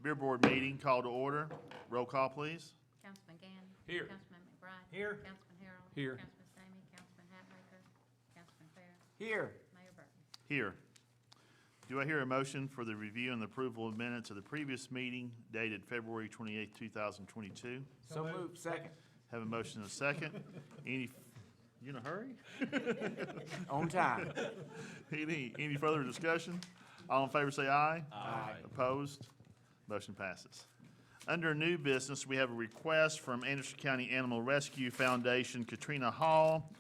Beer Board meeting called to order. Roll call, please. Councilman Gann. Here. Councilman McBride. Here. Councilman Harrell. Here. Councilman Stamey. Councilman Hatmaker. Councilman Fair. Here. Mayor Burton. Here. Do I hear a motion for the review and approval of minutes of the previous meeting dated February 28, 2022? So moved. Second. Have a motion and a second. You in a hurry? On time. Any further discussion? All in favor say aye. Aye. Opposed? Motion passes. Under new business, we have a request from Anderson County Animal Rescue Foundation, Katrina Hall,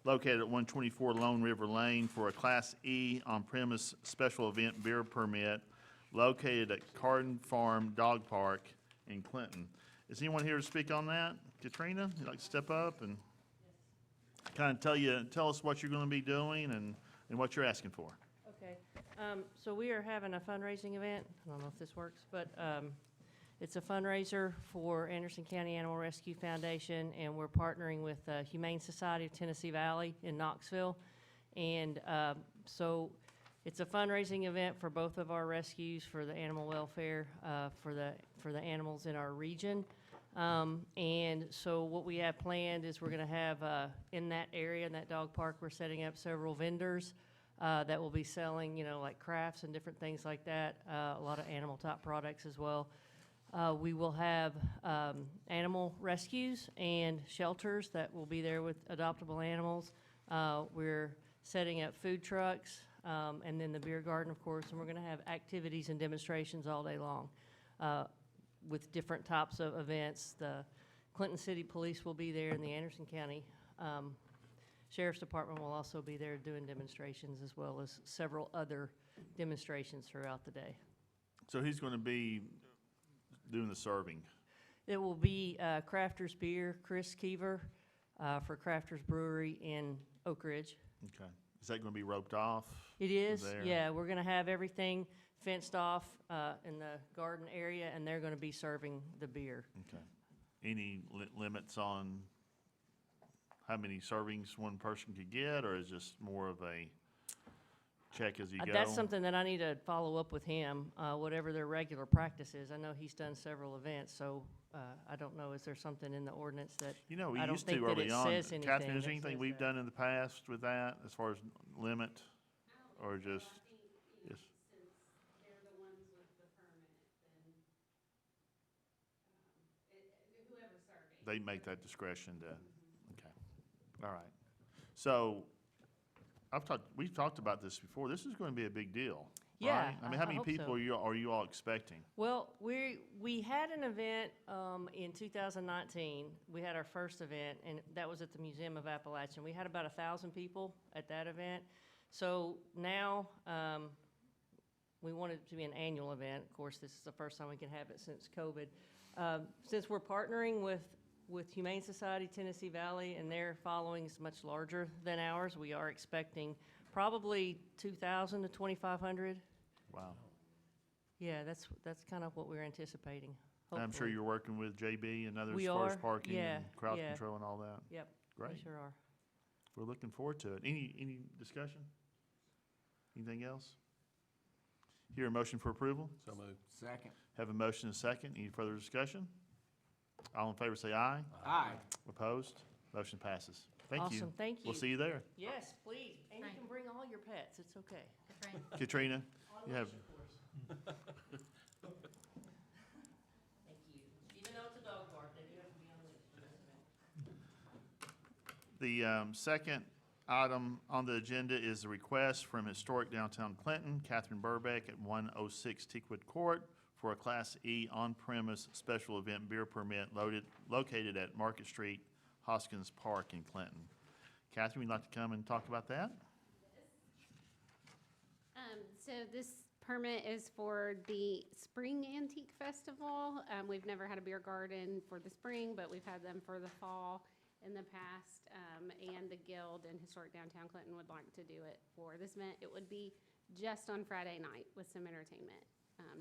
located at 124 Lone River Lane, for a Class E on-premise special event beer permit located at Carden Farm Dog Park in Clinton. Is anyone here to speak on that? Katrina, you'd like to step up and kind of tell us what you're going to be doing and what you're asking for? Okay, so we are having a fundraising event. I don't know if this works, but it's a fundraiser for Anderson County Animal Rescue Foundation, and we're partnering with Humane Society of Tennessee Valley in Knoxville. And so it's a fundraising event for both of our rescues for the animal welfare for the animals in our region. And so what we have planned is we're going to have in that area, in that dog park, we're setting up several vendors that will be selling, you know, like crafts and different things like that, a lot of animal type products as well. We will have animal rescues and shelters that will be there with adoptable animals. We're setting up food trucks and then the beer garden, of course, and we're going to have activities and demonstrations all day long with different types of events. The Clinton City Police will be there, and the Anderson County Sheriff's Department will also be there doing demonstrations, as well as several other demonstrations throughout the day. So who's going to be doing the serving? It will be Crafters Beer, Chris Keever for Crafters Brewery in Oak Ridge. Okay. Is that going to be roped off? It is, there? yeah. We're going to have everything fenced off in the garden area, and they're going to be serving the beer. Okay. Any limits on how many servings one person could get, or is just more of a check as you go? That's something that I need to follow up with him, whatever their regular practice is. I know he's done several events, so I don't know, is there something in the ordinance that, You know, we I don't used to think that early it on. says anything Catherine, is that there anything says we've that. done in the past with that as far as limit, or just? Yes. Since they're the ones with the permit, then, whoever surveys. They make that discretion to, okay, all right. So, we've talked about this before, this is gonna be a big deal, Yeah, right? I mean, how I many hope people so. are you all expecting? Well, we had an event in 2019. We had our first event, and that was at the Museum of Appalachian. We had about 1,000 people at that event. So now we want it to be an annual event. Of course, this is the first time we can have it since COVID. Since we're partnering with Humane Society Tennessee Valley, and their following is much larger than ours, we are expecting probably 2,000 to 2,500. Wow. Yeah, that's kind of what we're anticipating. I'm sure hopefully. you're working with JB and others We as far as are, parking yeah, and crowd yeah. control and all that. Yep, Great. we sure are. We're looking forward to it. Any discussion? Anything else? Hear a motion for approval? So moved. Second. Have a motion and a second. Any further discussion? All in favor say aye. Aye. Opposed? Motion passes. Thank you. Awesome, thank you. We'll see you there. Yes, please, and you Thank can bring all your pets, it's okay. Katrina. Katrina, you have, Thank you. Even though it's a dog park, they do have to be on the list for this event. the second item on the agenda is the request from Historic Downtown Clinton, Catherine Burbeck at 106 Teakwood Court for a Class E on-premise special event beer permit located at Market Street, Hoskins Park in Clinton. Catherine, would you like to come and talk about that? So this permit is for the Spring Antique Festival. We've never had a beer garden for the spring, but we've had them for the fall in the past. And the Guild and Historic Downtown Clinton would like to do it for this event. It would be just on Friday night with some entertainment,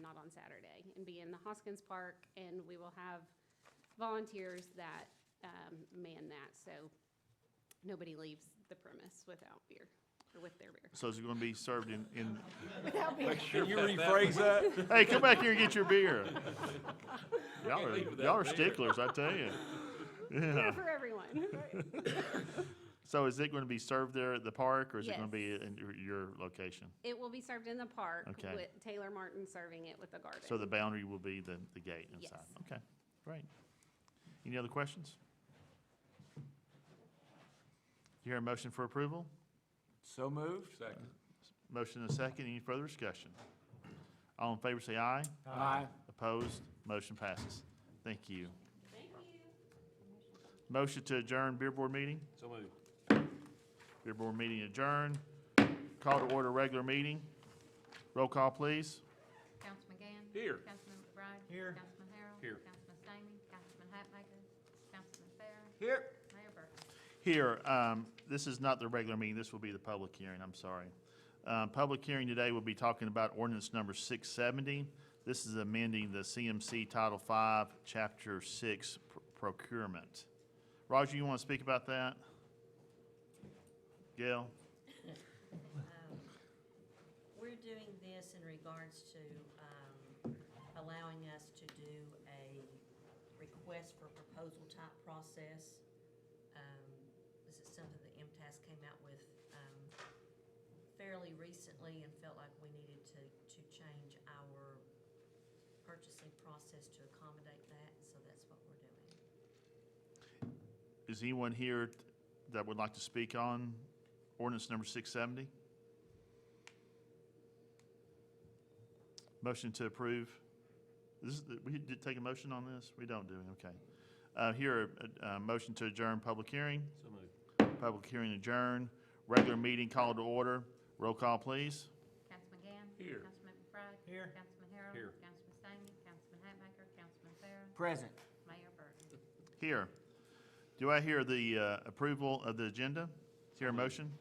not on Saturday, and be in the Hoskins Park. And we will have volunteers that man that, so nobody leaves the premise without beer. or with their beer. So is it gonna be served in, Without beer. Can you rephrase that? hey, come back here and get your beer. Y'all Can't leave are, without y'all are beer. sticklers, I tell you. Beer Yeah. for everyone. So is it gonna be served there at the park, or is it gonna Yes. be in your location? It will be served in the park Okay. with Taylor Martin serving it with the garden. So the boundary will be the gate inside? Yes. Okay, great. Any other questions? You hear a motion for approval? So moved. Second. Motion and a second. Any further discussion? All in favor say aye. Aye. Opposed? Motion passes. Thank you. Thank you. Motion to adjourn beer board meeting? So moved. Beer board meeting adjourned. Call to order regular meeting. Roll call, please. Councilman Gann? Here. Councilman McBride? Here. Councilman Harrell? Here. Councilman Stamey? Councilman Hatmaker? Councilman Fair? Here. Mayor Burton? Here, this is not the regular meeting, this will be the public hearing, I'm sorry. Public hearing today will be talking about ordinance number 670. This is amending the CMC Title 5, Chapter 6 procurement. Roger, you want to speak about that? Gail? We're doing this in regards to allowing us to do a request for proposal type process. This is something that MTS came out with fairly recently and felt like we needed to change our purchasing process to accommodate that, so that's what we're doing. Is anyone here that would like to speak on ordinance number 670? Motion to approve. We did take a motion on this? We don't, do we? Okay. Here, motion to adjourn public hearing. So moved. Public hearing adjourned. Regular meeting called to order. Roll call, please. Councilman Gann? Here. Councilman McBride? Here. Councilman Harrell? Here. Councilman Stamey? Councilman Hatmaker? Councilman Fair? Present. Mayor Burton? Here. Do I hear the approval of the agenda? Is here a motion?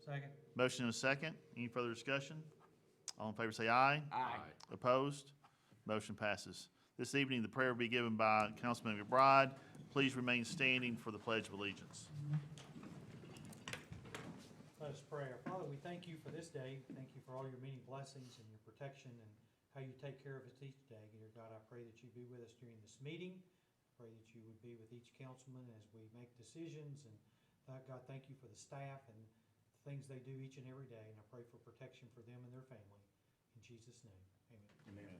Second. Motion and a second. Any further discussion? All in favor say aye. Aye. Opposed? Motion passes. This evening, the prayer will be given by Councilman McBride. Please remain standing for the Pledge of Allegiance. Let us pray. Our Father, we thank you for this day. Thank you for all your many blessings and your protection and how you take care of us each day. Dear God, I pray that you be with us during this meeting. Pray that you would be with each councilman as we make decisions. And God, thank you for the staff and the things they do each and every day. And I pray for protection for them and their family. In Jesus' name, amen.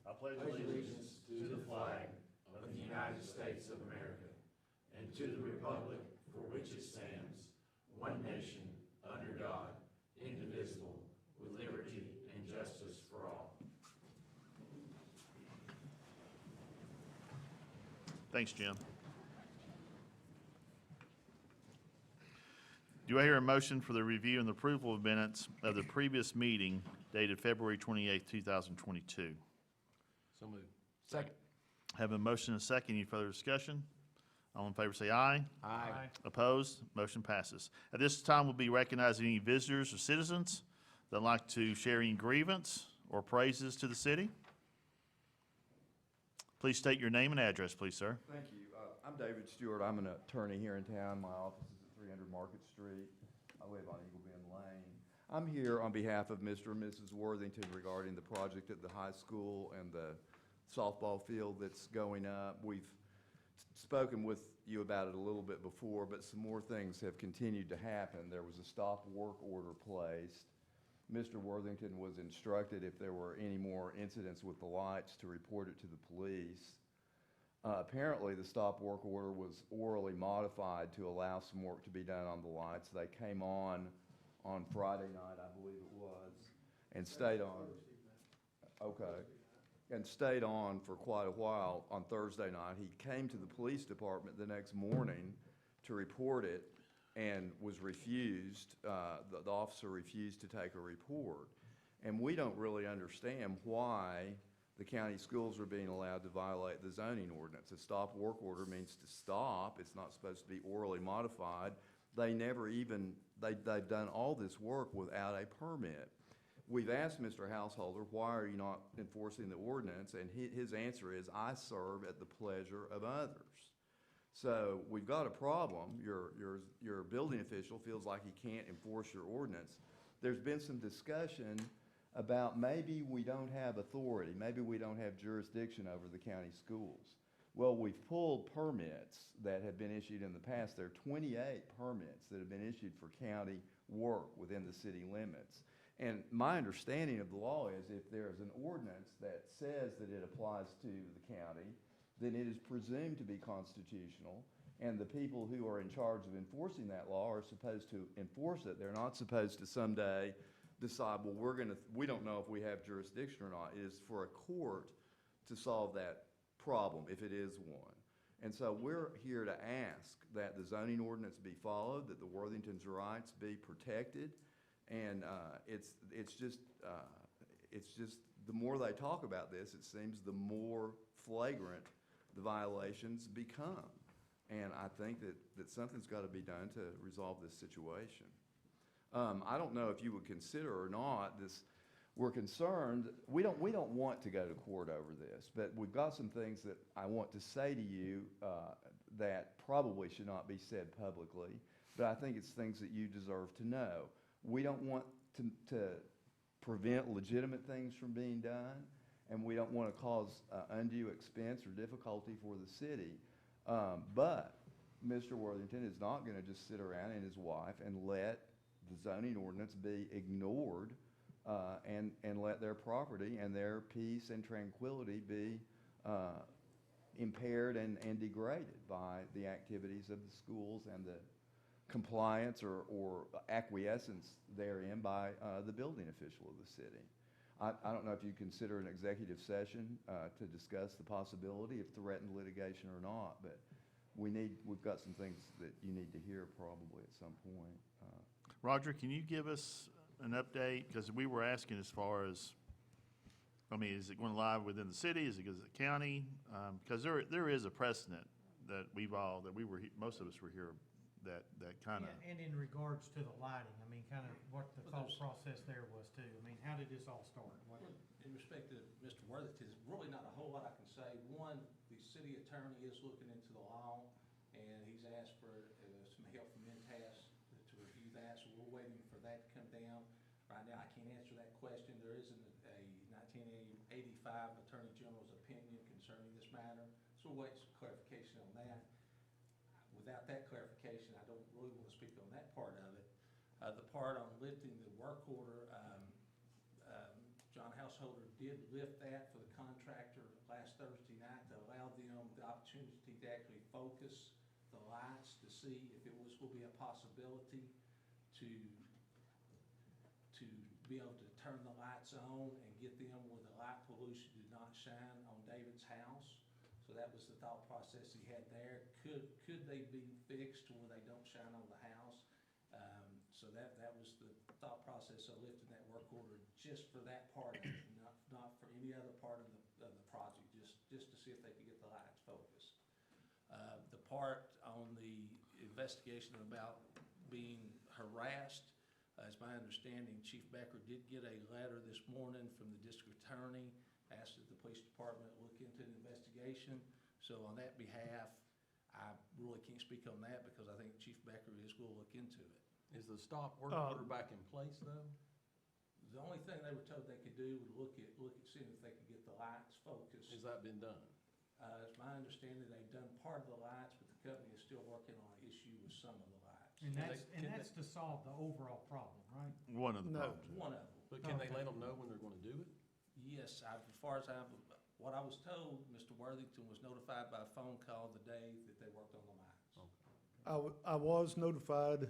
I pledge allegiance to the flag of the United States of America and to the republic for which it stands, one nation, under God, indivisible, with liberty and justice for all. Thanks, Jim. Do I hear a motion for the review and approval of minutes of the previous meeting dated February 28, 2022? So moved. Second. Have a motion and a second. Any further discussion? All in favor say aye. Aye. Opposed? Motion passes. At this time, we'll be recognizing any visitors or citizens that'd like to share any grievance or praises to the city. Please state your name and address, please, sir. Thank you. I'm David Stewart. I'm an attorney here in town. My office is at 300 Market Street. I live on Eagle Bend Lane. I'm here on behalf of Mr. and Mrs. Worthington regarding the project at the high school and the softball field that's going up. We've spoken with you about it a little bit before, but some more things have continued to happen. There was a stop work order placed. Mr. Worthington was instructed if there were any more incidents with the lights to report it to the police. Apparently, the stop work order was orally modified to allow some work to be done on the lights. They came on Friday night, I believe it was, and stayed on. Okay. And stayed on for quite a while on Thursday night. He came to the police department the next morning to report it and was refused, the officer refused to take a report. And we don't really understand why the county schools are being allowed to violate the zoning ordinance. A stop work order means to stop. It's not supposed to be orally modified. They never even, they've done all this work without a permit. We've asked Mr. Householder, why are you not enforcing the ordinance? And his answer is, I serve at the pleasure of others. So we've got a problem. Your building official feels like he can't enforce your ordinance. There's been some discussion about maybe we don't have authority, maybe we don't have jurisdiction over the county schools. Well, we've pulled permits that have been issued in the past. There are 28 permits that have been issued for county work within the city limits. And my understanding of the law is if there is an ordinance that says that it applies to the county, then it is presumed to be constitutional, and the people who are in charge of enforcing that law are supposed to enforce it. They're not supposed to someday decide, well, we don't know if we have jurisdiction or not. It is for a court to solve that problem, if it is one. And so we're here to ask that the zoning ordinance be followed, that the Worthington's rights be protected, and it's just the more they talk about this, it seems the more flagrant the violations become. And I think that something's got to be done to resolve this situation. I don't know if you would consider or not this. We're concerned. We don't want to go to court over this, but we've got some things that I want to say to you that probably should not be said publicly, but I think it's things that you deserve to know. We don't want to prevent legitimate things from being done, and we don't want to cause undue expense or difficulty for the city. But Mr. Worthington is not going to just sit around and his wife and let the zoning ordinance be ignored and let their property and their peace and tranquility be impaired and degraded by the activities of the schools and the compliance or acquiescence therein by the building official of the city. I don't know if you consider an executive session to discuss the possibility of threatened litigation or not, but we've got some things that you need to hear probably at some point. Roger, can you give us an update? Because we were asking as far as, I mean, is it going live within the city? Is it county? Because there is a precedent that most of us were here that kind of. And in regards to the lighting, I mean, kind of what the thought process there was too. I mean, how did this all start? In respect to Mr. Worthington, there's really not a whole lot I can say. One, the city attorney is looking into the law, and he's asked for some help from INTAS to review that, so we're waiting for that to come down. Right now, I can't answer that question. There isn't a 1985 Attorney General's opinion concerning this matter, so we'll wait some clarification on that. Without that clarification, I don't really want to speak on that part of it. The part on lifting the work order, John Householder did lift that for the contractor last Thursday night to allow them the opportunity to actually focus the lights to see if it was going to be a possibility to be able to turn the lights on and get them where the light pollution did not shine on David's house. So that was the thought process he had there. Could they be fixed to where they don't shine on the house? So that was the thought process of lifting that work order just for that part of it, not for any other part of the project, just to see if they could get the lights focused. The part on the investigation about being harassed, as my understanding, Chief Becker did get a letter this morning from the district attorney, asked that the police department look into the investigation. So on that behalf, I really can't speak on that because I think Chief Becker is going to look into it. Is the stop work order back in place though? The only thing they were told they could do was look at seeing if they could get the lights focused. Has that been done? It's my understanding they've done part of the lights, but the company is still working on an issue with some of the lights. And that's to solve the overall problem, right? One of the No. problems. One of them. But can they let them know when they're going to do it? Yes, as far as what I was told, Mr. Worthington was notified by phone call the day that they worked on the lights. I was notified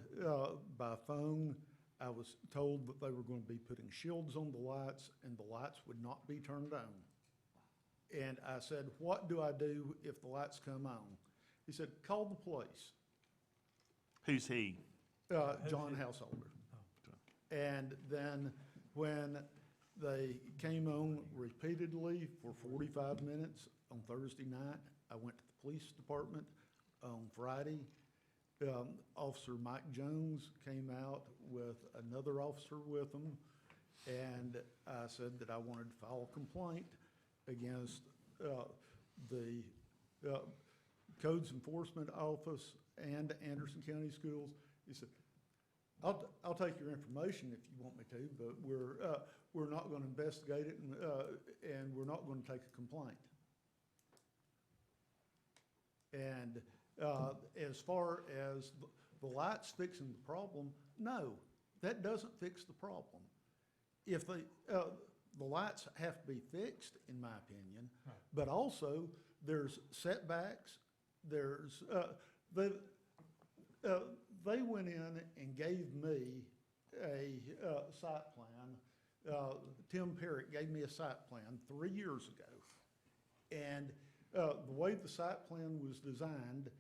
by phone. I was told that they were going to be putting shields on the lights and the lights would not be turned on. And I said, what do I do if the lights come on? He said, call the police. Who's he? John Householder. And then when they came on repeatedly for 45 minutes on Thursday night, I went to the police department on Friday. Officer Mike Jones came out with another officer with him, and I said that I wanted to file a complaint against the Codes Enforcement Office and Anderson County Schools. He said, I'll take your information if you want me to, but we're not going to investigate it, and we're not going to take a complaint. And as far as the lights fixing the problem, no, that doesn't fix the problem. If the lights have to be fixed, in my opinion, Right. but also there's setbacks. There's they went in and gave me a site plan. Tim Perrick gave me a site plan 3 years ago, and the way the site plan was designed,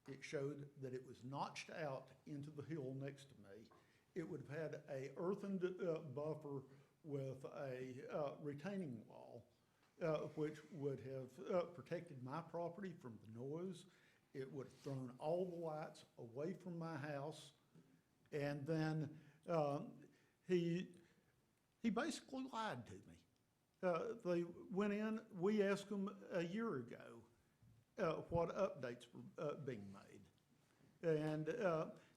it showed that it was notched out into the hill next to me. It would have had a earthened buffer with a retaining wall, which would have protected my property from the noise. It would have thrown all the lights away from my house. And then he basically lied to me. They went in, we asked them a year ago what updates were being made. And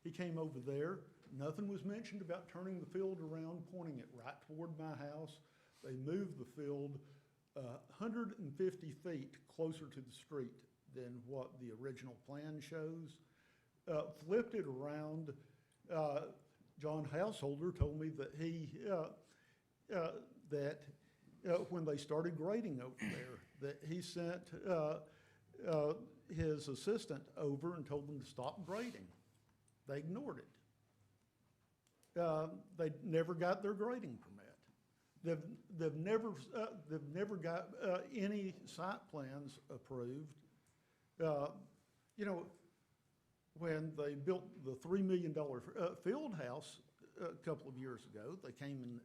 he came over there. Nothing was mentioned about turning the field around, pointing it right toward my house. They moved the field 150 feet closer to the street than what the original plan shows. Flipped it around. John Householder told me that when they started grading over there, that he sent his assistant over and told them to stop grading. They ignored it. They never got their grading permit. They've never got any site plans approved. You know, when they built the $3 million field house a couple of years ago, they came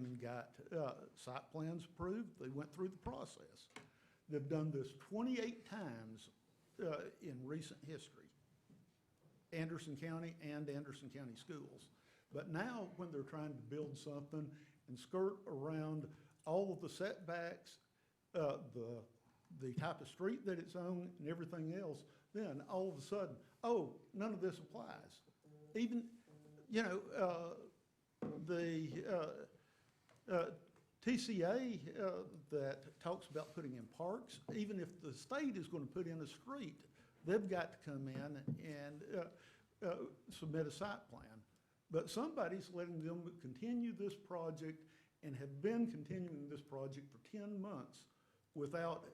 and got site plans approved. They went through the process. They've done this 28 times in recent history, Anderson County and Anderson County Schools. But now, when they're trying to build something and skirt around all of the setbacks, the type of street that it's on and everything else, then all of a sudden, oh, none of this applies. Even, you know, the TCA that talks about putting in parks, even if the state is going to put in a street, they've got to come in and submit a site plan. But somebody's letting them continue this project and have been continuing this project for 10 months without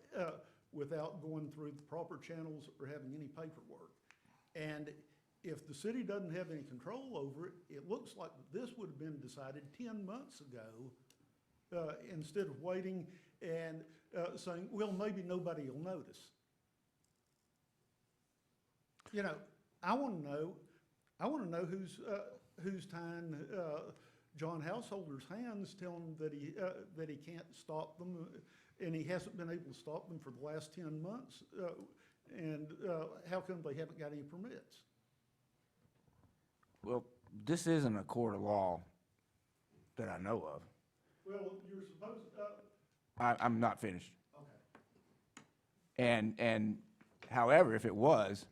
going through the proper channels or having any paperwork. And if the city doesn't have any control over it, it looks like this would have been decided 10 months ago instead of waiting and saying, well, maybe nobody will notice. You know, I want to know who's tying John Householder's hands, telling him that he can't stop them, and he hasn't been able to stop them for the last 10 months. And how come they haven't got any permits? Well, this isn't a court of law that I know of. Well, you're supposed to. I'm not finished. Okay. And however, if it was,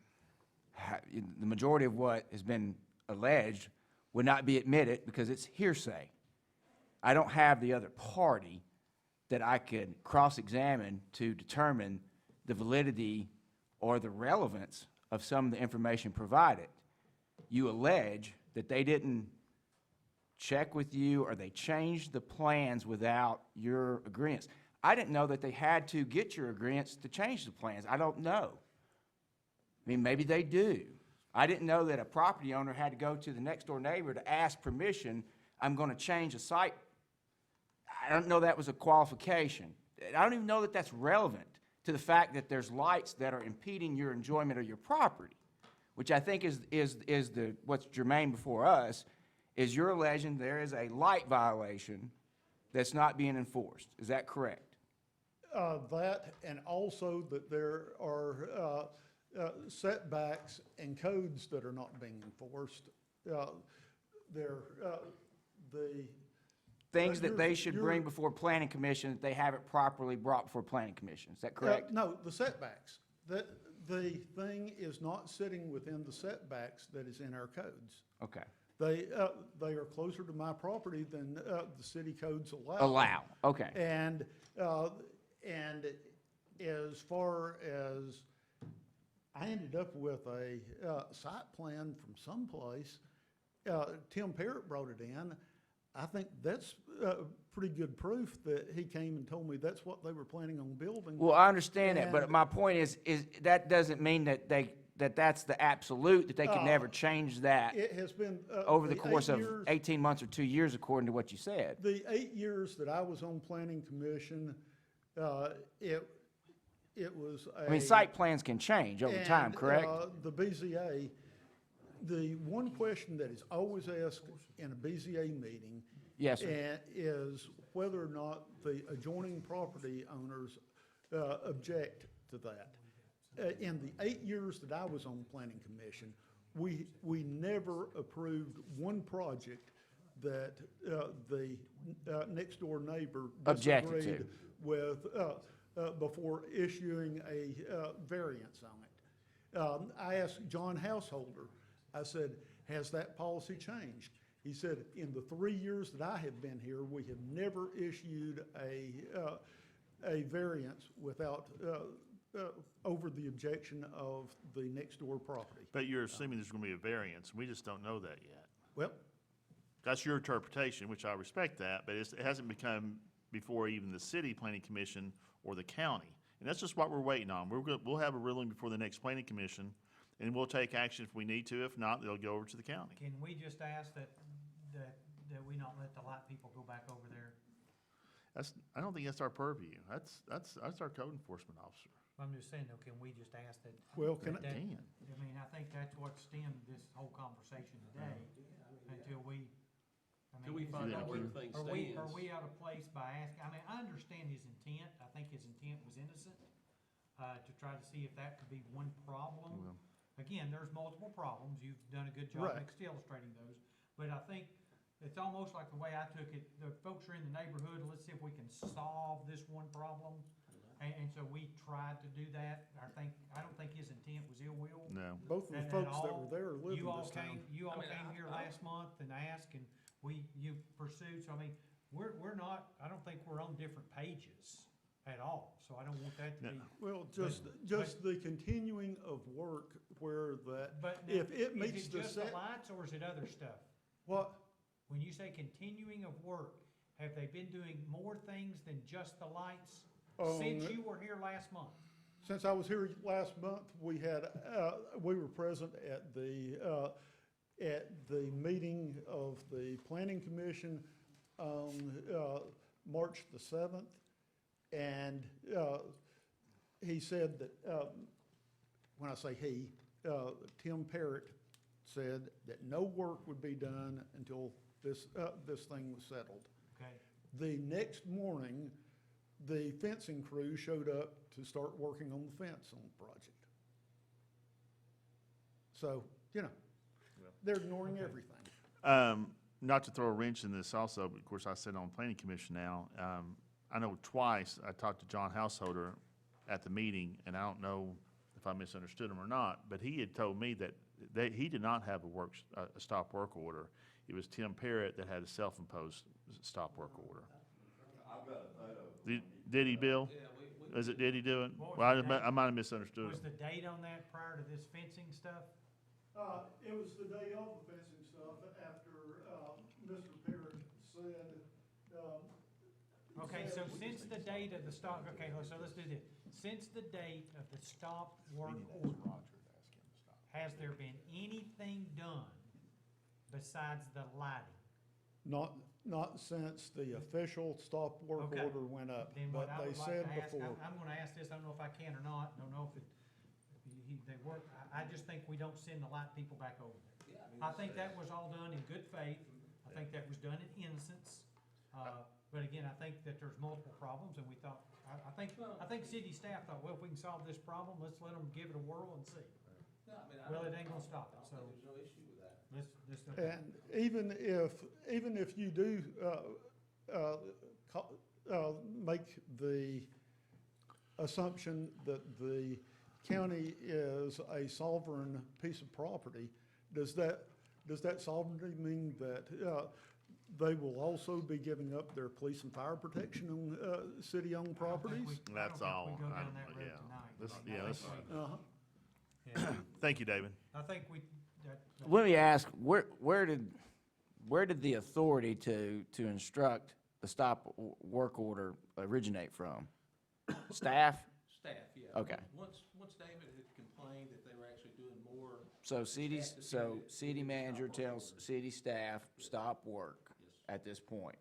the majority of what has been alleged would not be admitted because it's hearsay. I don't have the other party that I could cross-examine to determine the validity or the relevance of some of the information provided. You allege that they didn't check with you or they changed the plans without your agreements. I didn't know that they had to get your agreements to change the plans. I don't know. I mean, maybe they do. I didn't know that a property owner had to go to the next door neighbor to ask permission. I'm going to change a site. I don't know that was a qualification. I don't even know that that's relevant to the fact that there's lights that are impeding your enjoyment of your property, which I think is what's germane before us, is you're alleging there is a light violation that's not being enforced. Is that correct? That, and also that there are setbacks and codes that are not being enforced. Things that they should bring before planning commission that they haven't properly brought before planning commission. Is that correct? No, the setbacks. The thing is not sitting within the setbacks that is in our codes. Okay. They are closer to my property than, the city codes allow. Allow, okay. And as far as, I ended up with a, site plan from someplace, Tim Parrott brought it in. I think that's, pretty good proof that he came and told me that's what they were planning on building. Well, I understand that, but And- my point is that doesn't mean that that's the absolute, that they can never change that It has been, over the the course 8 of years- 18 months or 2 years, according to what you said. The 8 years that I was on planning commission, it was a. I mean, site plans can change over time, and, correct? The BZA, the one question that is always asked in a BZA meeting. Yes, sir. Is whether or not the adjoining property owners, object to that. In the 8 years that I was on planning commission, we never approved one project that, the, next door neighbor Objected to. disagreed with, before issuing a, variance on it. I asked John Householder, I said, has that policy changed? He said, in the 3 years that I have been here, we have never issued a variance without, over the objection of the next door property. But you're assuming there's gonna be a variance, we just don't know that yet. Well, That's your interpretation, which I respect that, but it hasn't become before even the city planning commission or the county. And that's just what we're waiting on. We'll have a ruling before the next planning commission, and we'll take action if we need to. If not, they'll go over to the county. Can we just ask that we not let the light people go back over there? I don't think that's our purview. That's our code enforcement officer. I'm just saying though, can we just ask that? Well, can that- Dan. I mean, I think that's what stemmed this whole conversation today, until we, I mean. Till we is it find out like where we- the thing Are stands. we out of place by asking, I mean, I understand his intent, I think his intent was innocent, to try to see if that could be one problem. Well. Again, there's multiple problems, you've done a good job Right. illustrating those, but I think it's almost like the way I took it, the folks are in the neighborhood, let's see if we can solve this one problem. And so we tried to do that. I don't think his intent was ill will. No. both of the At folks that all. were there are living You all this town. you all I mean, came here last month and asked, and you pursued, so I mean, we're not, I don't think we're on different pages at all, so I don't want that to be. Well, just the continuing of work where that, But now, if it meets is it the just the set, lights or is it other stuff? what, When you say continuing of work, have they been doing more things than just the lights since you were here last month? since I was here last month, we had, we were present at the meeting of the planning commission on, March the 7th. And, he said that, when I say he, Tim Parrott said that no work would be done until this thing was settled. Okay, The next morning, the fencing crew showed up to start working on the fence on the project. So, they're ignoring everything. Not to throw a wrench in this also, but of course I sit on planning commission now. I know twice I talked to John Householder at the meeting, and I don't know if I misunderstood him or not, but he had told me that he did not have a stop work order. It was Tim Parrott that had a self-imposed stop work order. I've got a photo. Did he, Bill? Did he do it? What was Well, the date? I might have misunderstood was him. the date on that prior to this fencing stuff? It was the day of the fencing stuff after, Mr. Parrott said, Okay, so since the date of the stop, okay, so let's do this. Since the date of the stop work order, has there been anything done besides the lighting? not since the official stop work Okay. order went up, Then but what I they would like said to ask, before. I'm gonna ask this, I don't know if I can or not, don't know if they work, I just think we don't send the light people back over there. I think that was all done in good faith, I think that was done in innocence, but again, I think that there's multiple problems, and we thought, I think city staff thought, well, if we can solve this problem, let's let them give it a whirl and see. Well, it ain't gonna stop it, so. There's no issue with that. Let's. And even if you do, make the assumption that the county is a sovereign piece of property, does that sovereignty mean that they will also be giving up their police and fire protection on city-owned properties? That's all. We go I down don't- that road yeah. tonight. This- Like, yeah, I this- think we- Uh-huh. yeah. Thank you, David. I think Let me ask, where did the authority to instruct the stop work order originate from? Staff? Staff, yeah. Okay. Once David had complained that they were actually doing more. So staff decided to city do manager stop work tells orders. city staff, stop work Yes. at this point.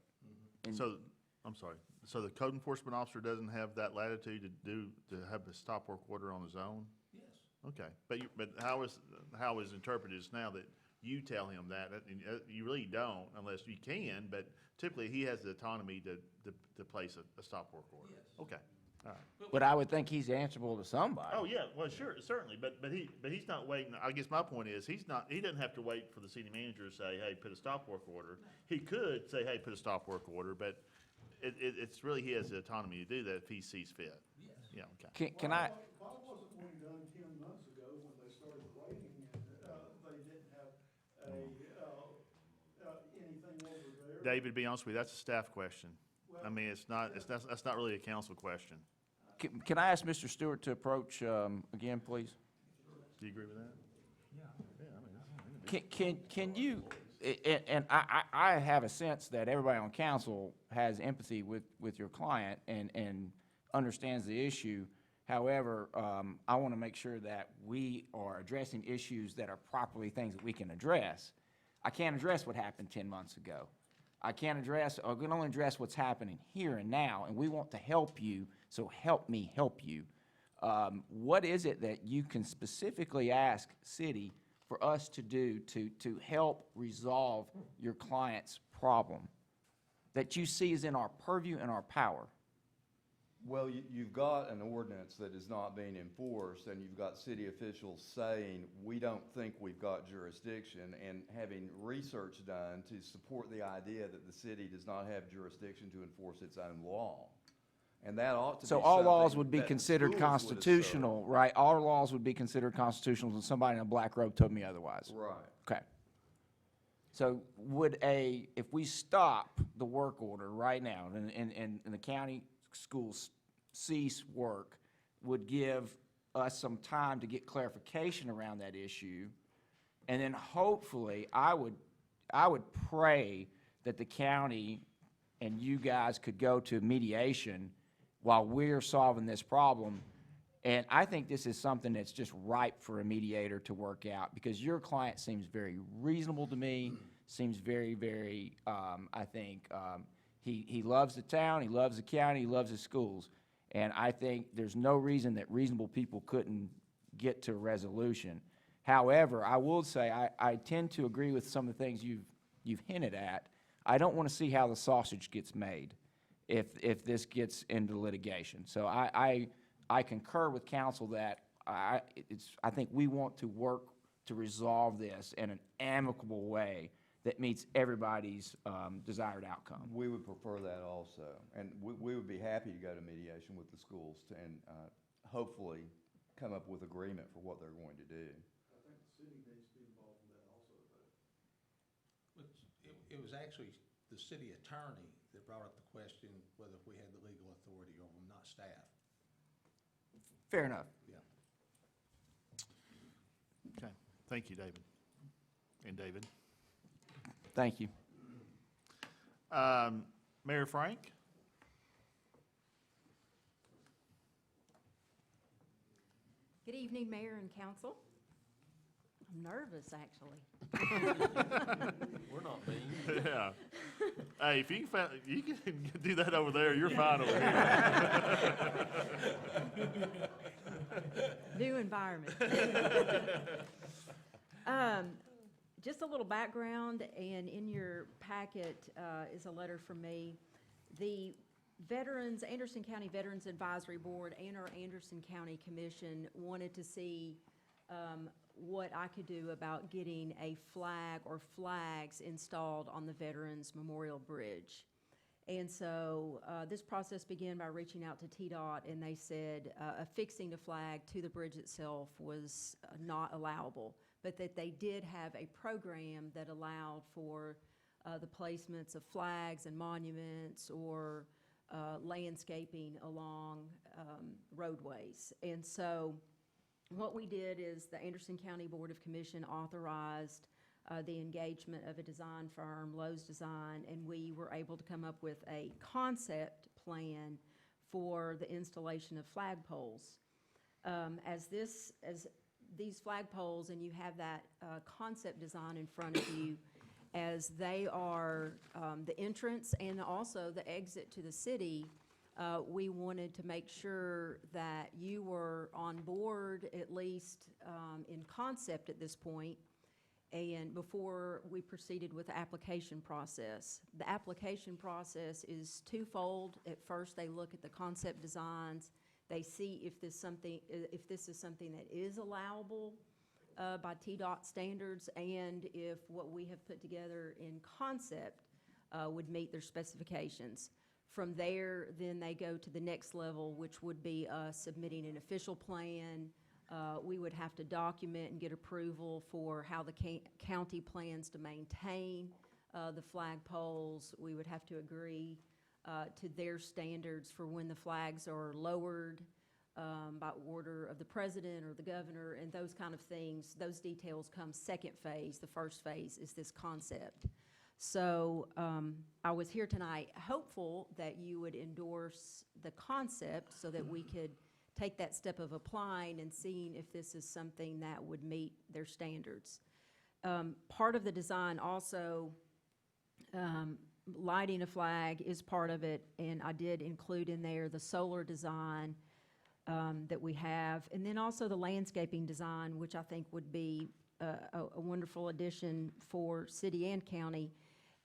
And- So, I'm sorry, so the code enforcement officer doesn't have that latitude to have a stop work order on his own? Yes. Okay, but how is interpreted is now that you tell him that, and you really don't unless you can, but typically he has the autonomy to place a stop work order? Yes. Okay, all right. But I would think he's answerable to somebody. Oh, yeah, well, sure, certainly, but he's not waiting, I guess my point is, he doesn't have to wait for the city manager to say, hey, put a stop work order. He could say, hey, put a stop work order, but it's really, he has the autonomy to do that if he sees fit. Yes. Yeah, okay. Can I, Why wasn't one done 10 months ago when they started waiting and they didn't have anything over there? David, to be honest with you, that's a staff question. I mean, that's not really a council question. can I ask Mr. Stewart to approach, again, please? Do you agree with that? Can you, and I have a sense that everybody on council has empathy with your client and understands the issue. However, I want to make sure that we are addressing issues that are properly things that we can address. I can't address what happened 10 months ago. I can only address what's happening here and now, and we want to help you, so help me help you. What is it that you can specifically ask city for us to do to help resolve your client's problem that you see is in our purview and our power? Well, you've got an ordinance that is not being enforced, and you've got city officials saying, we don't think we've got jurisdiction, and having research done to support the idea that the city does not have jurisdiction to enforce its own law. And that ought to be So all laws something would be that the considered schools would assert. constitutional, right? All laws would be considered constitutional, and somebody in a black robe told me otherwise. Right. Okay. So if we stop the work order right now, and the county schools cease work, would give us some time to get clarification around that issue, and then hopefully, I would pray that the county and you guys could go to mediation while we're solving this problem. And I think this is something that's just ripe for a mediator to work out, because your client seems very reasonable to me, seems very, very, I think, he loves the town, he loves the county, he loves his schools. And I think there's no reason that reasonable people couldn't get to a resolution. However, I will say, I tend to agree with some of the things you've hinted at. I don't want to see how the sausage gets made if this gets into litigation. So I concur with council that I think we want to work to resolve this in an amicable way that meets everybody's desired outcome. We would prefer that also, and we would be happy to go to mediation with the schools and hopefully come up with agreement for what they're going to do. I think the city needs to be involved in that also, though. It was actually the city attorney that brought up the question whether we had the legal authority or not staff. Fair enough. Yeah. Okay, thank you, David. And David. Thank you. Mayor Frank? Good evening, Mayor and Council. I'm nervous, actually. We're not mean. Yeah. Hey, if you can do that over there, you're fine over here. New environment. Just a little background, and in your packet is a letter from me. The Anderson County Veterans Advisory Board and our Anderson County Commission wanted to see what I could do about getting a flag or flags installed on the Veterans Memorial Bridge. And so this process began by reaching out to TDOT, and they said affixing a flag to the bridge itself was not allowable, but that they did have a program that allowed for the placements of flags and monuments or landscaping along roadways. And so what we did is the Anderson County Board of Commission authorized the engagement of a design firm, Lowe's Design, and we were able to come up with a concept plan for the installation of flagpoles. As these flagpoles, and you have that concept design in front of you, as they are the entrance and also the exit to the city, we wanted to make sure that you were on board, at least in concept at this point, and before we proceeded with the application process. The application process is twofold. At first, they look at the concept designs. They see if this is something that is allowable by TDOT standards, and if what we have put together in concept would meet their specifications. From there, then they go to the next level, which would be submitting an official plan. We would have to document and get approval for how the county plans to maintain the flagpoles. We would have to agree to their standards for when the flags are lowered by order of the president or the governor, and those kind of things. Those details come second phase. The first phase is this concept. So I was here tonight hopeful that you would endorse the concept so that we could take that step of applying and seeing if this is something that would meet their standards. Part of the design also, lighting a flag is part of it, and I did include in there the solar design that we have, and then also the landscaping design, which I think would be a wonderful addition for city and county.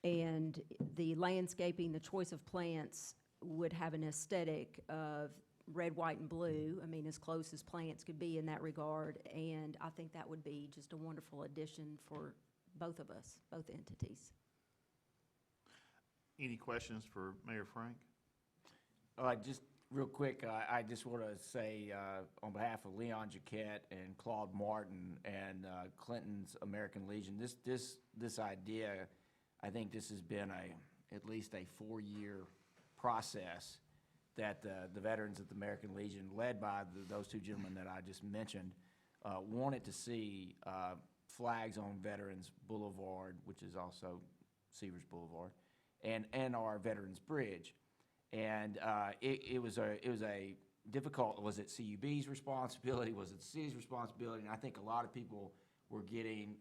And the landscaping, the choice of plants would have an aesthetic of red, white, and blue. I mean, as close as plants could be in that regard. And I think that would be just a wonderful addition for both of us, both entities. Any questions for Mayor Frank? Just real quick, I just want to say on behalf of Leon Jaquette and Claude Martin and Clinton's American Legion, this idea, I think this has been at least a 4-year process that the veterans of the American Legion, led by those two gentlemen that I just mentioned, wanted to see flags on Veterans Boulevard, which is also Seavers Boulevard, and our Veterans Bridge. And it was a difficult, was it CUB's responsibility, was it the city's responsibility? And I think a lot of people were getting,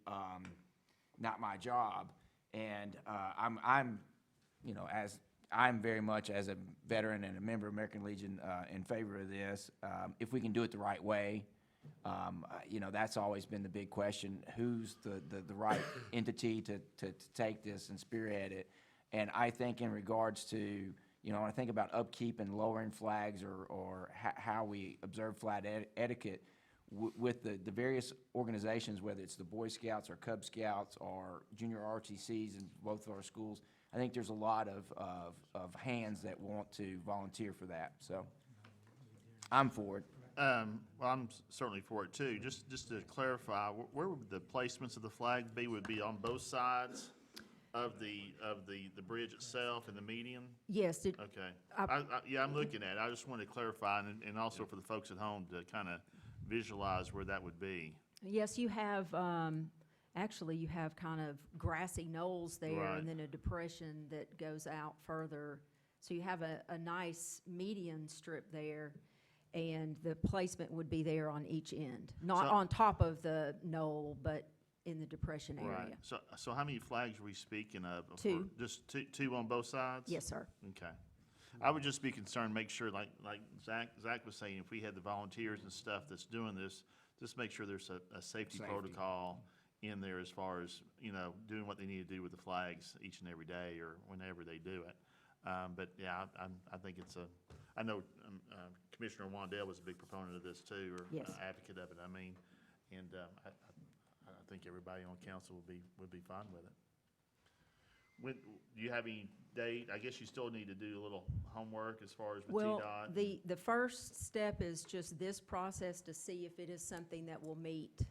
not my job. And I'm, I'm very much, as a veteran and a member of American Legion, in favor of this. If we can do it the right way, that's always been the big question. Who's the right entity to take this and spearhead it? And I think in regards to, when I think about upkeep and lowering flags or how we observe flag etiquette, with the various organizations, whether it's the Boy Scouts or Cub Scouts or junior ROTCs in both of our schools, I think there's a lot of hands that want to volunteer for that. So I'm for it. Well, I'm certainly for it too. Just to clarify, where would the placements of the flag be? Would be on both sides of the bridge itself and the median? Yes. Okay. Yeah, I'm looking at it. I just wanted to clarify, and also for the folks at home to kind of visualize where that would be. Yes, you have, actually, you have kind of grassy knolls there, Right. and then a depression that goes out further. So you have a nice median strip there, and the placement would be there on each end. Not on top of the knoll, but in the depression area. Right. So how many flags are we speaking of? Two. Just two on both sides? Yes, sir. Okay. I would just be concerned, make sure, like Zach was saying, if we had the volunteers and stuff that's doing this, just make sure there's a safety protocol in there as far as, doing what they need to do with the flags each and every day or whenever they do it. But yeah, I think I know Commissioner Wandell was a big proponent of this too, or Yes. advocate of it, and I think everybody on council would be fine with it. when, do you have any date? I guess you still need to do a little homework as far as with Well, TDOT. the first step is just this process to see if it is something that will meet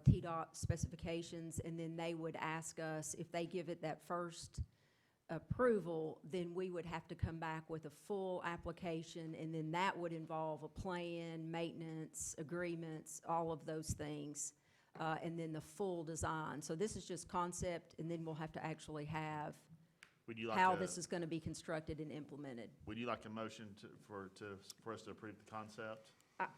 TDOT specifications, and then they would ask us, if they give it that first approval, then we would have to come back with a full application, and then that would involve a plan, maintenance, agreements, all of those things, and then the full design. So this is just concept, and then we'll have to actually have Would you like how a- this is going to be constructed and implemented. Would you like a motion for us to approve the concept?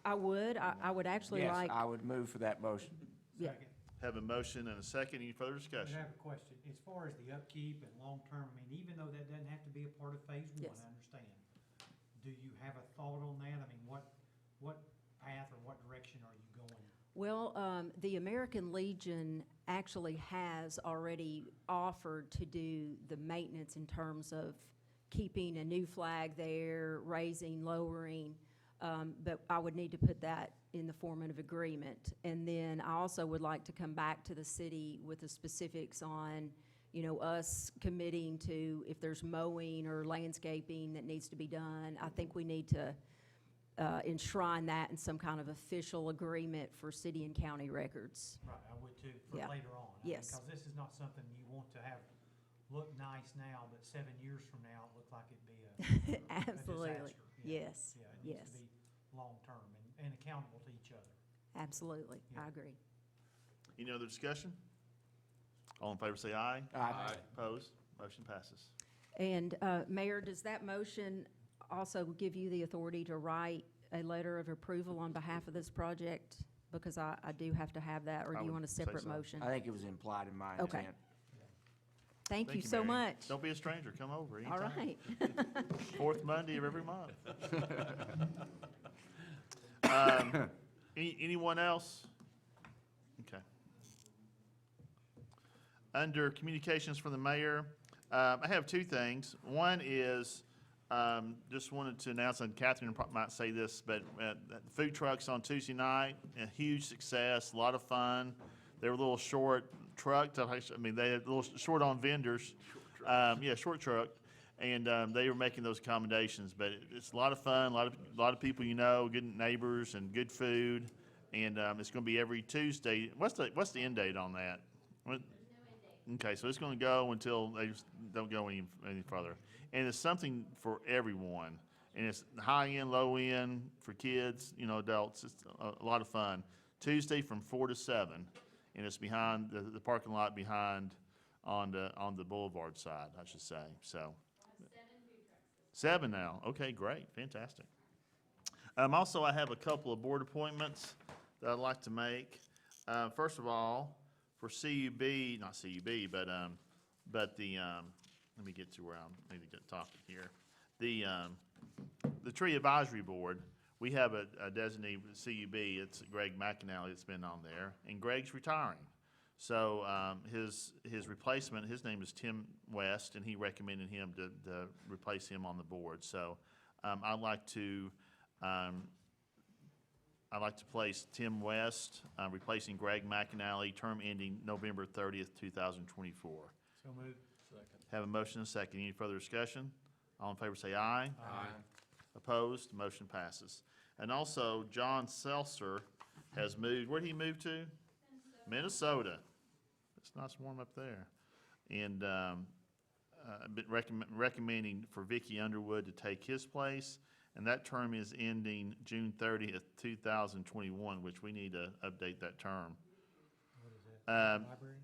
I would actually Yes, like, I would move for that motion. Yeah. Second. Have a motion and a second. Any further I discussion? have a question. As far as the upkeep and long-term, I mean, even though that doesn't have to be a part of phase one, Yes. I understand. Do you have a thought on that? I mean, what path or what direction are you going? well, the American Legion actually has already offered to do the maintenance in terms of keeping a new flag there, raising, lowering, but I would need to put that in the form of agreement. And then I also would like to come back to the city with the specifics on, us committing to, if there's mowing or landscaping that needs to be done, I think we need to enshrine that in some kind of official agreement for city and county records. Right, I would too, for Yeah. later on. I mean, Yes. Because this is not something you want to have look nice now, but 7 years from now, it look like it'd be a Absolutely. disaster. Yeah. Yes, Yeah, it needs yes, to be long-term and accountable to each other. absolutely. Yeah. I agree. Any other discussion? All in favor say aye. Aye. Opposed? Motion passes. And Mayor, does that motion also give you the authority to write a letter of approval on behalf of this project? Because I do have to have that, or I do you would want a say separate so. motion? I think it was implied in my Okay. intent. Thank you so Mary. much. Don't be a stranger. Come over All anytime. right. Fourth Monday of every month. Anyone else? Okay. Under communications from the mayor, I have two things. One is, just wanted to announce, and Catherine might say this, but the food trucks on Tuesday night, a huge success, a lot of fun. They were a little short trucked, I mean, they had a little short on vendors. Yeah, short truck. And they were making those accommodations, but it's a lot of fun, a lot of people good neighbors and good food. And it's going to be every Tuesday. What's the end date on that? Okay, so it's going to go until they just don't go any further. And it's something for everyone. And it's high end, low end, for kids, adults. It's a lot of fun. Tuesday from 4 to 7, and it's behind the parking lot behind on the boulevard side, I should say. So 7 now. Okay, great, fantastic. Also, I have a couple of board appointments that I'd like to make. First of all, for CUB, not CUB, but the, let me get to where I need to get topic here. The Tree Advisory Board, we have a designee with CUB, it's Greg McAnally that's been on there, and Greg's retiring. So, his replacement, his name is Tim West, and he recommended him to replace him on the board. So, I'd like to place Tim West, replacing Greg McAnally, term ending November 30th, 2024. So moved. Second. Have a motion and a second. Any further discussion? All in favor say aye. Aye. Opposed? Motion passes. And also, John Seltzer has moved, where'd he move to? Minnesota. It's nice warm up there. And been recommending for Vicky Underwood to take his place. And that term is ending June 30th, 2021, which we need to update that term. What is that? Um, Library?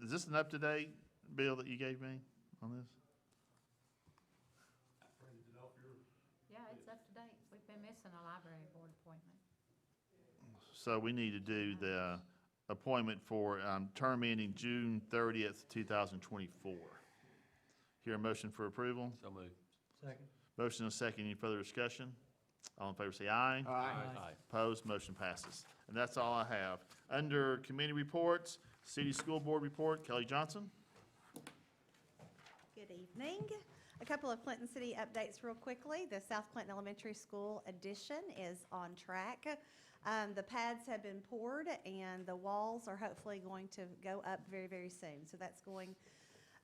Is this an up-to-date bill that you gave me on this? Yeah, it's up to date. We've been missing a library board appointment. So we need to do the appointment for term ending June 30th, 2024. Hear a motion for approval? So moved. Second. Motion and a second. Any further discussion? All in favor say aye. Aye. Opposed? Motion passes. And that's all I have. Under committee reports, City School Board report, Kelly Johnson. Good evening. A couple of Clinton City updates real quickly. The South Clinton Elementary School addition is on track. The pads have been poured and the walls are hopefully going to go up very, very soon. So that's going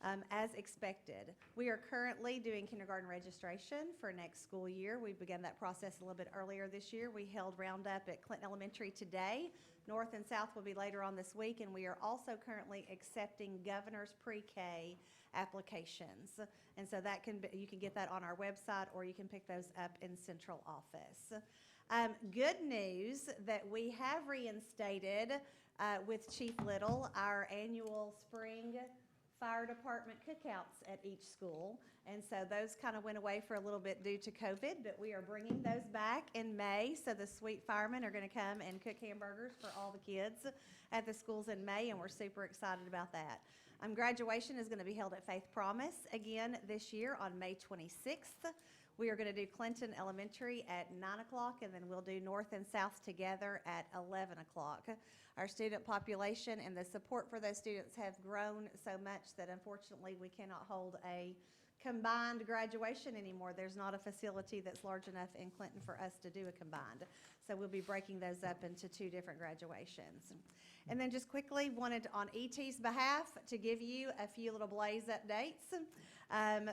As expected, we are currently doing kindergarten registration for next school year. We began that process a little bit earlier this year. We held roundup at Clinton Elementary today. North and South will be later on this week, and we are also currently accepting governor's pre-K applications. And so that can be, you can get that on our website, or you can pick those up in central office. Good news that we have reinstated with Chief Little our annual spring fire department cookouts at each school. And so those kind of went away for a little bit due to COVID, but we are bringing those back in May. So the sweet firemen are going to come and cook hamburgers for all the kids at the schools in May, and we're super excited about that. Graduation is going to be held at Faith Promise again this year on May 26th. We are going to do Clinton Elementary at 9 o'clock, and then we'll do North and South together at 11 o'clock. Our student population and the support for those students have grown so much that unfortunately we cannot hold a combined graduation anymore. There's not a facility that's large enough in Clinton for us to do a combined. So we'll be breaking those up into 2 different graduations. And then just quickly wanted on ET's behalf to give you a few little Blaze updates.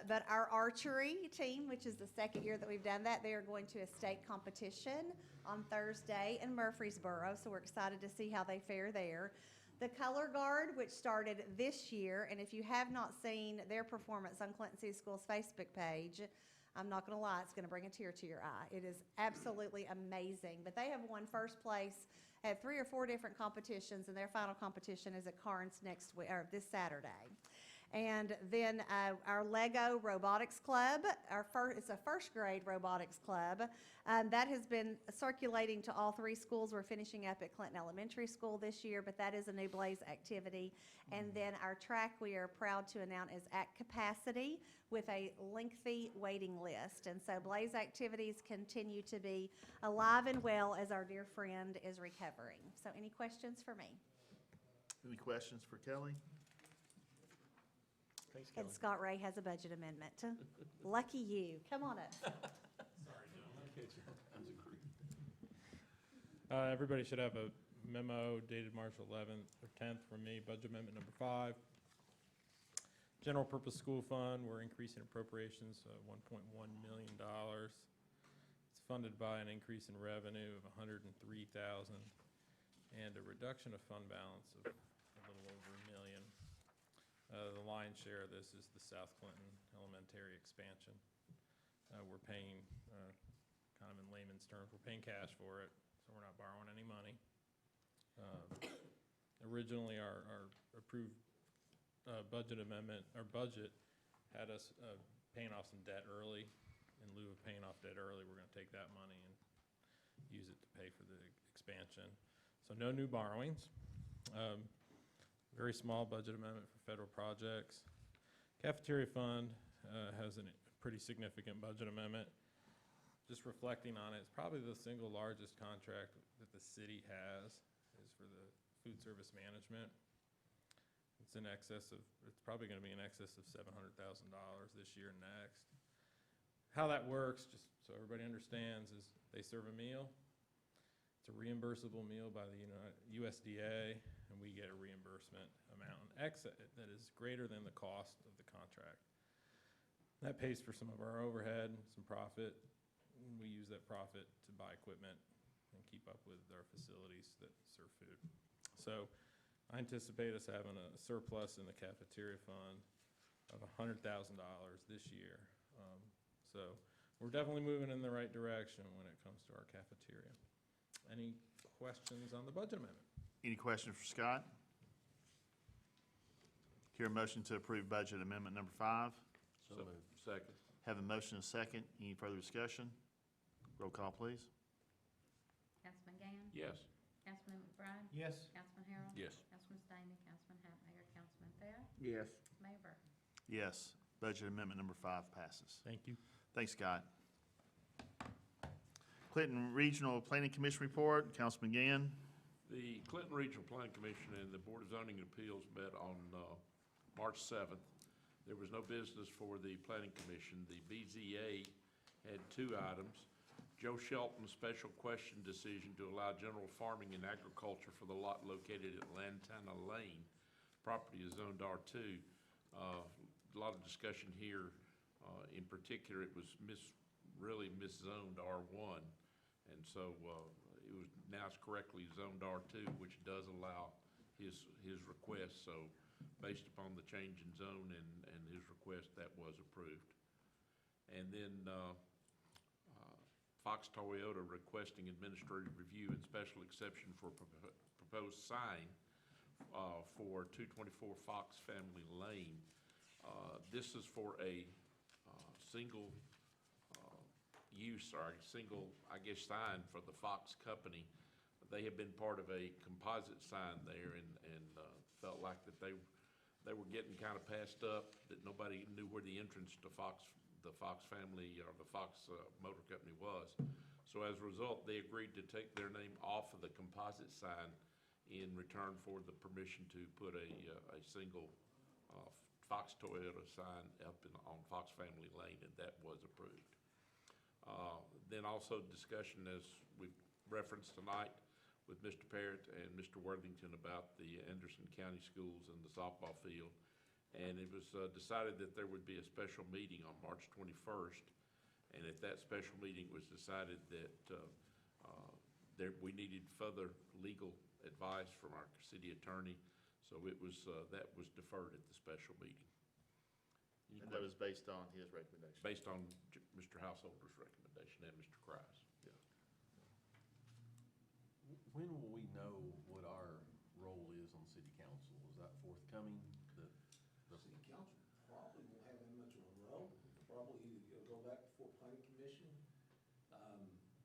But our archery team, which is the second year that we've done that, they are going to a state competition on Thursday in Murfreesboro. So we're excited to see how they fare there. The Color Guard, which started this year, and if you have not seen their performance on Clinton City Schools' Facebook page, I'm not going to lie, it's going to bring a tear to your eye. It is absolutely amazing. But they have won first place at 3 or 4 different competitions, and their final competition is at Carnes next week, or this Saturday. And then our Lego Robotics Club, it's a first grade robotics club. That has been circulating to all 3 schools. We're finishing up at Clinton Elementary School this year, but that is a new Blaze activity. And then our track, we are proud to announce, is at capacity with a lengthy waiting list. And so Blaze activities continue to be alive and well as our dear friend is recovering. So any questions for me? Any questions for Kelly? Thanks, Kelly. And Scott Ray has a budget amendment. Lucky you. Come on up. Everybody should have a memo dated March 11th or 10th from me, budget amendment number 5. General purpose school fund, we're increasing appropriations $1.1 million. It's funded by an increase in revenue of $103,000 and a reduction of fund balance of a little over $1 million. The lion's share of this is the South Clinton Elementary expansion. We're paying, kind of in layman's terms, we're paying cash for it, so we're not borrowing any money. Originally, our approved budget amendment, our budget had us paying off some debt early. In lieu of paying off debt early, we're going to take that money and use it to pay for the expansion. So no new borrowings. Very small budget amendment for federal projects. Cafeteria fund has a pretty significant budget amendment. Just reflecting on it, it's probably the single largest contract that the city has is for the food service management. It's in excess of, it's probably going to be in excess of $700,000 this year and next. How that works, just so everybody understands, is they serve a meal. It's a reimbursable meal by the USDA, and we get a reimbursement amount that is greater than the cost of the contract. That pays for some of our overhead, some profit. We use that profit to buy equipment and keep up with our facilities that serve food. So I anticipate us having a surplus in the cafeteria fund of $100,000 this year. So we're definitely moving in the right direction when it comes to our cafeteria. Any questions on the budget amendment? Any questions for Scott? Hear a motion to approve budget amendment number 5. So moved. Second. Have a motion and a second. Any further discussion? Roll call, please. Councilman Gann? Yes. Councilman McBride? Yes. Councilman Harrell? Yes. Councilman Stamey? Councilman Hatmaker? Councilman Fair? Yes. Mayor Burton? Yes. Budget amendment number 5 passes. Thank you. Thanks, Scott. Clinton Regional Planning Commission report, Councilman Gann. The Clinton Regional Planning Commission and the Board of Zoning Appeals met on March 7th. There was no business for the Planning Commission. The BZA had 2 items. Joe Shelton special question decision to allow general farming and agriculture for the lot located at Lantana Lane. Property is zoned R2. A lot of discussion here. In particular, it was really miszoned R1. And so now it's correctly zoned R2, which does allow his request. So based upon the change in zone and his request, that was approved. And then Fox Toyota requesting administrative review and special exception for proposed sign for 224 Fox Family Lane. This is for a single use, or a single, I guess, sign for the Fox company. They have been part of a composite sign there and felt like that they were getting kind of passed up, that nobody knew where the entrance to the Fox family or the Fox Motor Company was. So as a result, they agreed to take their name off of the composite sign in return for the permission to put a single Fox Toyota sign up on Fox Family Lane, and that was approved. Then also discussion, as we've referenced tonight, with Mr. Parrott and Mr. Worthington about the Anderson County Schools and the softball field. And it was decided that there would be a special meeting on March 21st. And at that special meeting was decided that we needed further legal advice from our city attorney. So it was, that was deferred at the special meeting. And that was based on his recommendation? Based on Mr. Householder's recommendation and Mr. Kreis. Yeah. When will we know what our role is on city council? Is that forthcoming? City council probably won't have that much of a role. Probably either go back before planning commission.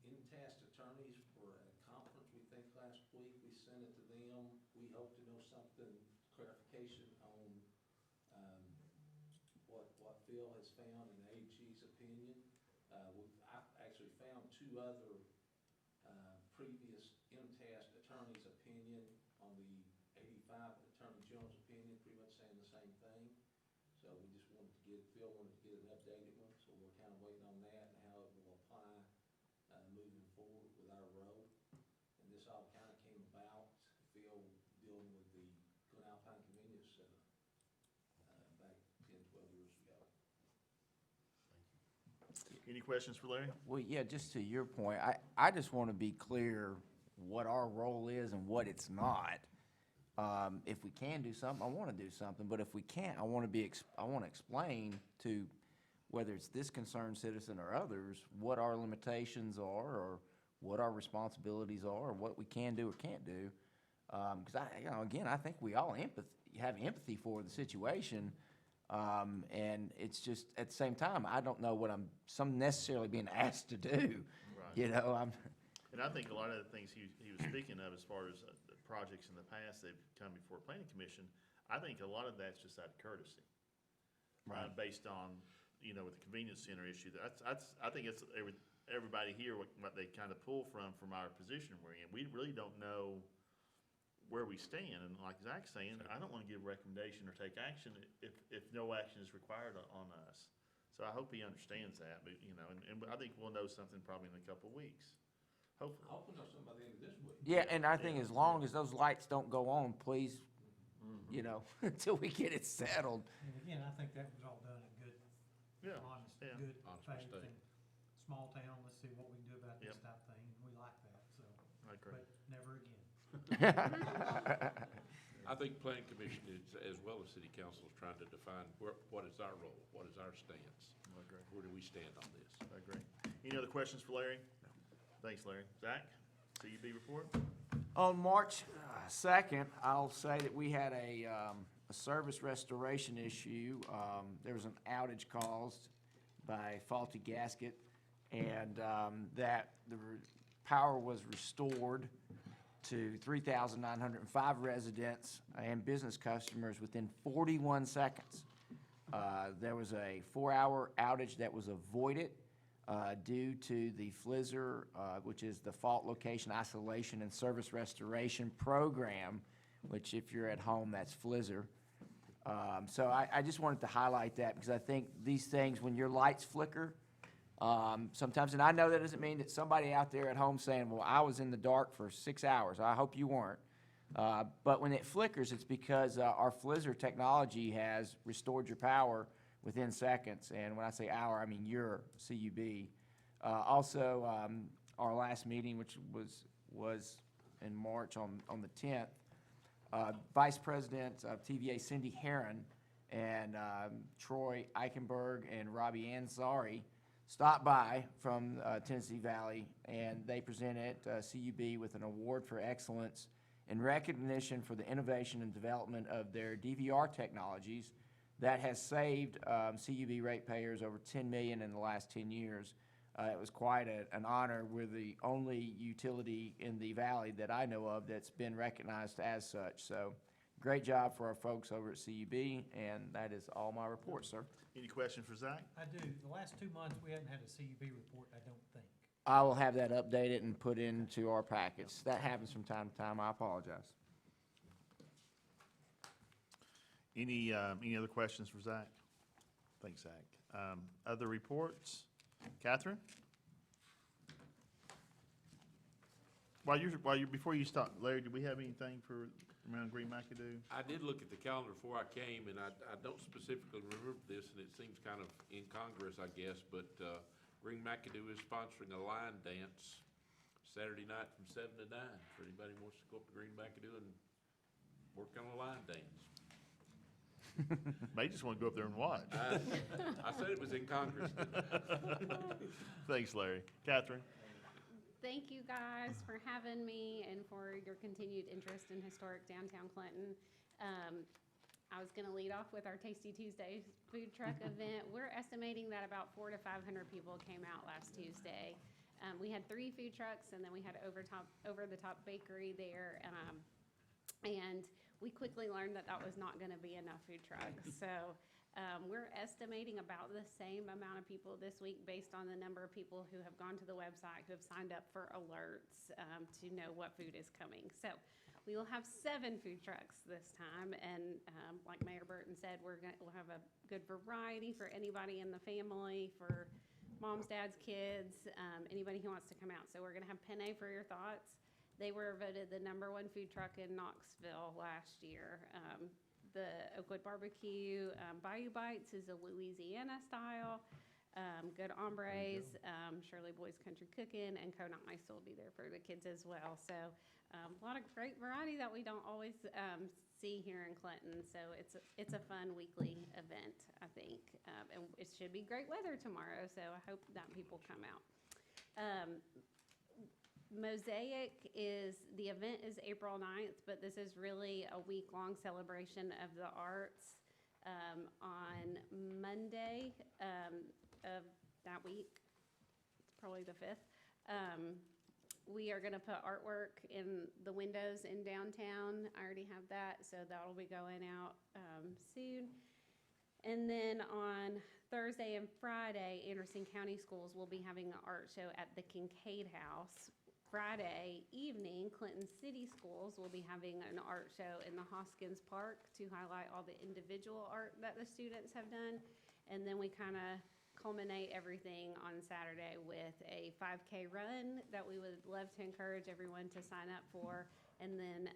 In-task attorneys were at a conference, we think, last week. We sent it to them. We hope to know something, clarification on what Phil has found in AG's opinion. I've actually found two other previous in-task attorney's opinion on the 85 Attorney General's opinion, pretty much saying the same thing. So we just wanted to Phil wanted to get an updated one, so we're kind of waiting on that and how it will apply moving forward with our road. And this all kind of came about, Phil dealing with the Glen Alpine Convenience Center back 10, 12 years ago. Any questions for Larry? Well, yeah, just to your point, I just want to be clear what our role is and what it's not. If we can do something, I want to do something, but if we can't, I want to explain to whether it's this concerned citizen or others, what our limitations are, or what our responsibilities are, or what we can do or can't do. Because again, I think we all have empathy for the situation. And it's just, at the same time, I don't know what I'm necessarily being asked to do. Right. You know, And I think a lot of the things he was speaking of as far as the projects in the past they've come before planning commission, I think a lot of that's just out of courtesy. Right. Based on, with the convenience center issue. I think it's everybody here, what they kind of pull from our position we're in. We really don't know where we stand, and like Zach's saying, I don't want to give a recommendation or take action if no action is required on us. So I hope he understands that, but, and I think we'll know something probably in a couple of weeks, hopefully. I hope we'll know something by the end of this week. yeah, and I think as long as those lights don't go on, please, until we get it settled. And again, I think that was all done in good, Yeah, honest, yeah. good Honest faith. mistake. And small town, let's see what we can do about this Yep. type of thing, and we like that, so. I agree. But never again. I think planning commission is, as well as city council, is trying to define what is our role, what is our stance? I agree. Where do we stand on this? I agree. Any other questions for Larry? No. Thanks, Larry. Zach, CUB report? On March 2nd, I'll say that we had a service restoration issue. There was an outage caused by a faulty gasket, and that the power was restored to 3,905 residents and business customers within 41 seconds. There was a 4-hour outage that was avoided due to the FLISR, which is the Fault Location Isolation and Service Restoration Program, which if you're at home, that's FLISR. So I just wanted to highlight that because I think these things, when your lights flicker, sometimes, and I know that doesn't mean that somebody out there at home saying, well, I was in the dark for 6 hours. I hope you weren't. But when it flickers, it's because our Flizzer technology has restored your power within seconds. And when I say our, I mean your CUB. Also, our last meeting, which was in March on the 10th, Vice President of TVA Cindy Herron and Troy Eichenberg and Robbie Ansari stopped by from Tennessee Valley, and they presented CUB with an award for excellence in recognition for the innovation and development of their DVR technologies that has saved CUB ratepayers over $10 million in the last 10 years. It was quite an honor. We're the only utility in the valley that I know of that's been recognized as such. So great job for our folks over at CUB, and that is all my report, sir. Any question for Zach? I do. The last 2 months, we haven't had a CUB report, I don't think. I will have that updated and put into our packets. That happens from time to time. I apologize. Any other questions for Zach? Thanks, Zach. Other reports? Catherine? Before you stop, Larry, do we have anything for around Green McAdoo? I did look at the calendar before I came, and I don't specifically remember this, and it seems kind of incongruous, I guess, but Green McAdoo is sponsoring a line dance Saturday night from 7 to 9 for anybody who wants to go up to Green McAdoo and work on a line dance. May just want to go up there and watch. I said it was incongruous. Thanks, Larry. Catherine? Thank you guys for having me and for your continued interest in historic downtown Clinton. I was gonna lead off with our Tasty Tuesday food truck event. We're estimating that about 400 to 500 people came out last Tuesday. We had 3 food trucks, and then we had over the top bakery there. And we quickly learned that that was not gonna be enough food trucks. So we're estimating about the same amount of people this week based on the number of people who have gone to the website, who have signed up for alerts to know what food is coming. So we will have 7 food trucks this time, and like Mayor Burton said, we'll have a good variety for anybody in the family, for moms, dads, kids, anybody who wants to come out. So we're gonna have Penne for Your Thoughts. They were voted the #1 food truck in Knoxville last year. The Oakwood Barbecue, Bayou Bites is a Louisiana style. Good Hombres, Shirley Boys Country Cooking, and Kona Ice will be there for the kids as well. So a lot of great variety that we don't always see here in Clinton. So it's a fun weekly event, I think. And it should be great weather tomorrow, so I hope that people come out. Mosaic the event is April 9th, but this is really a week-long celebration of the arts. On Monday of that week, it's probably the 5th, we are gonna put artwork in the windows in downtown. I already have that, so that'll be going out soon. And then on Thursday and Friday, Anderson County Schools will be having an art show at the Kincaid House. Friday evening, Clinton City Schools will be having an art show in the Hoskins Park to highlight all the individual art that the students have done. And then we kind of culminate everything on Saturday with a 5K run that we would love to encourage everyone to sign up for. And then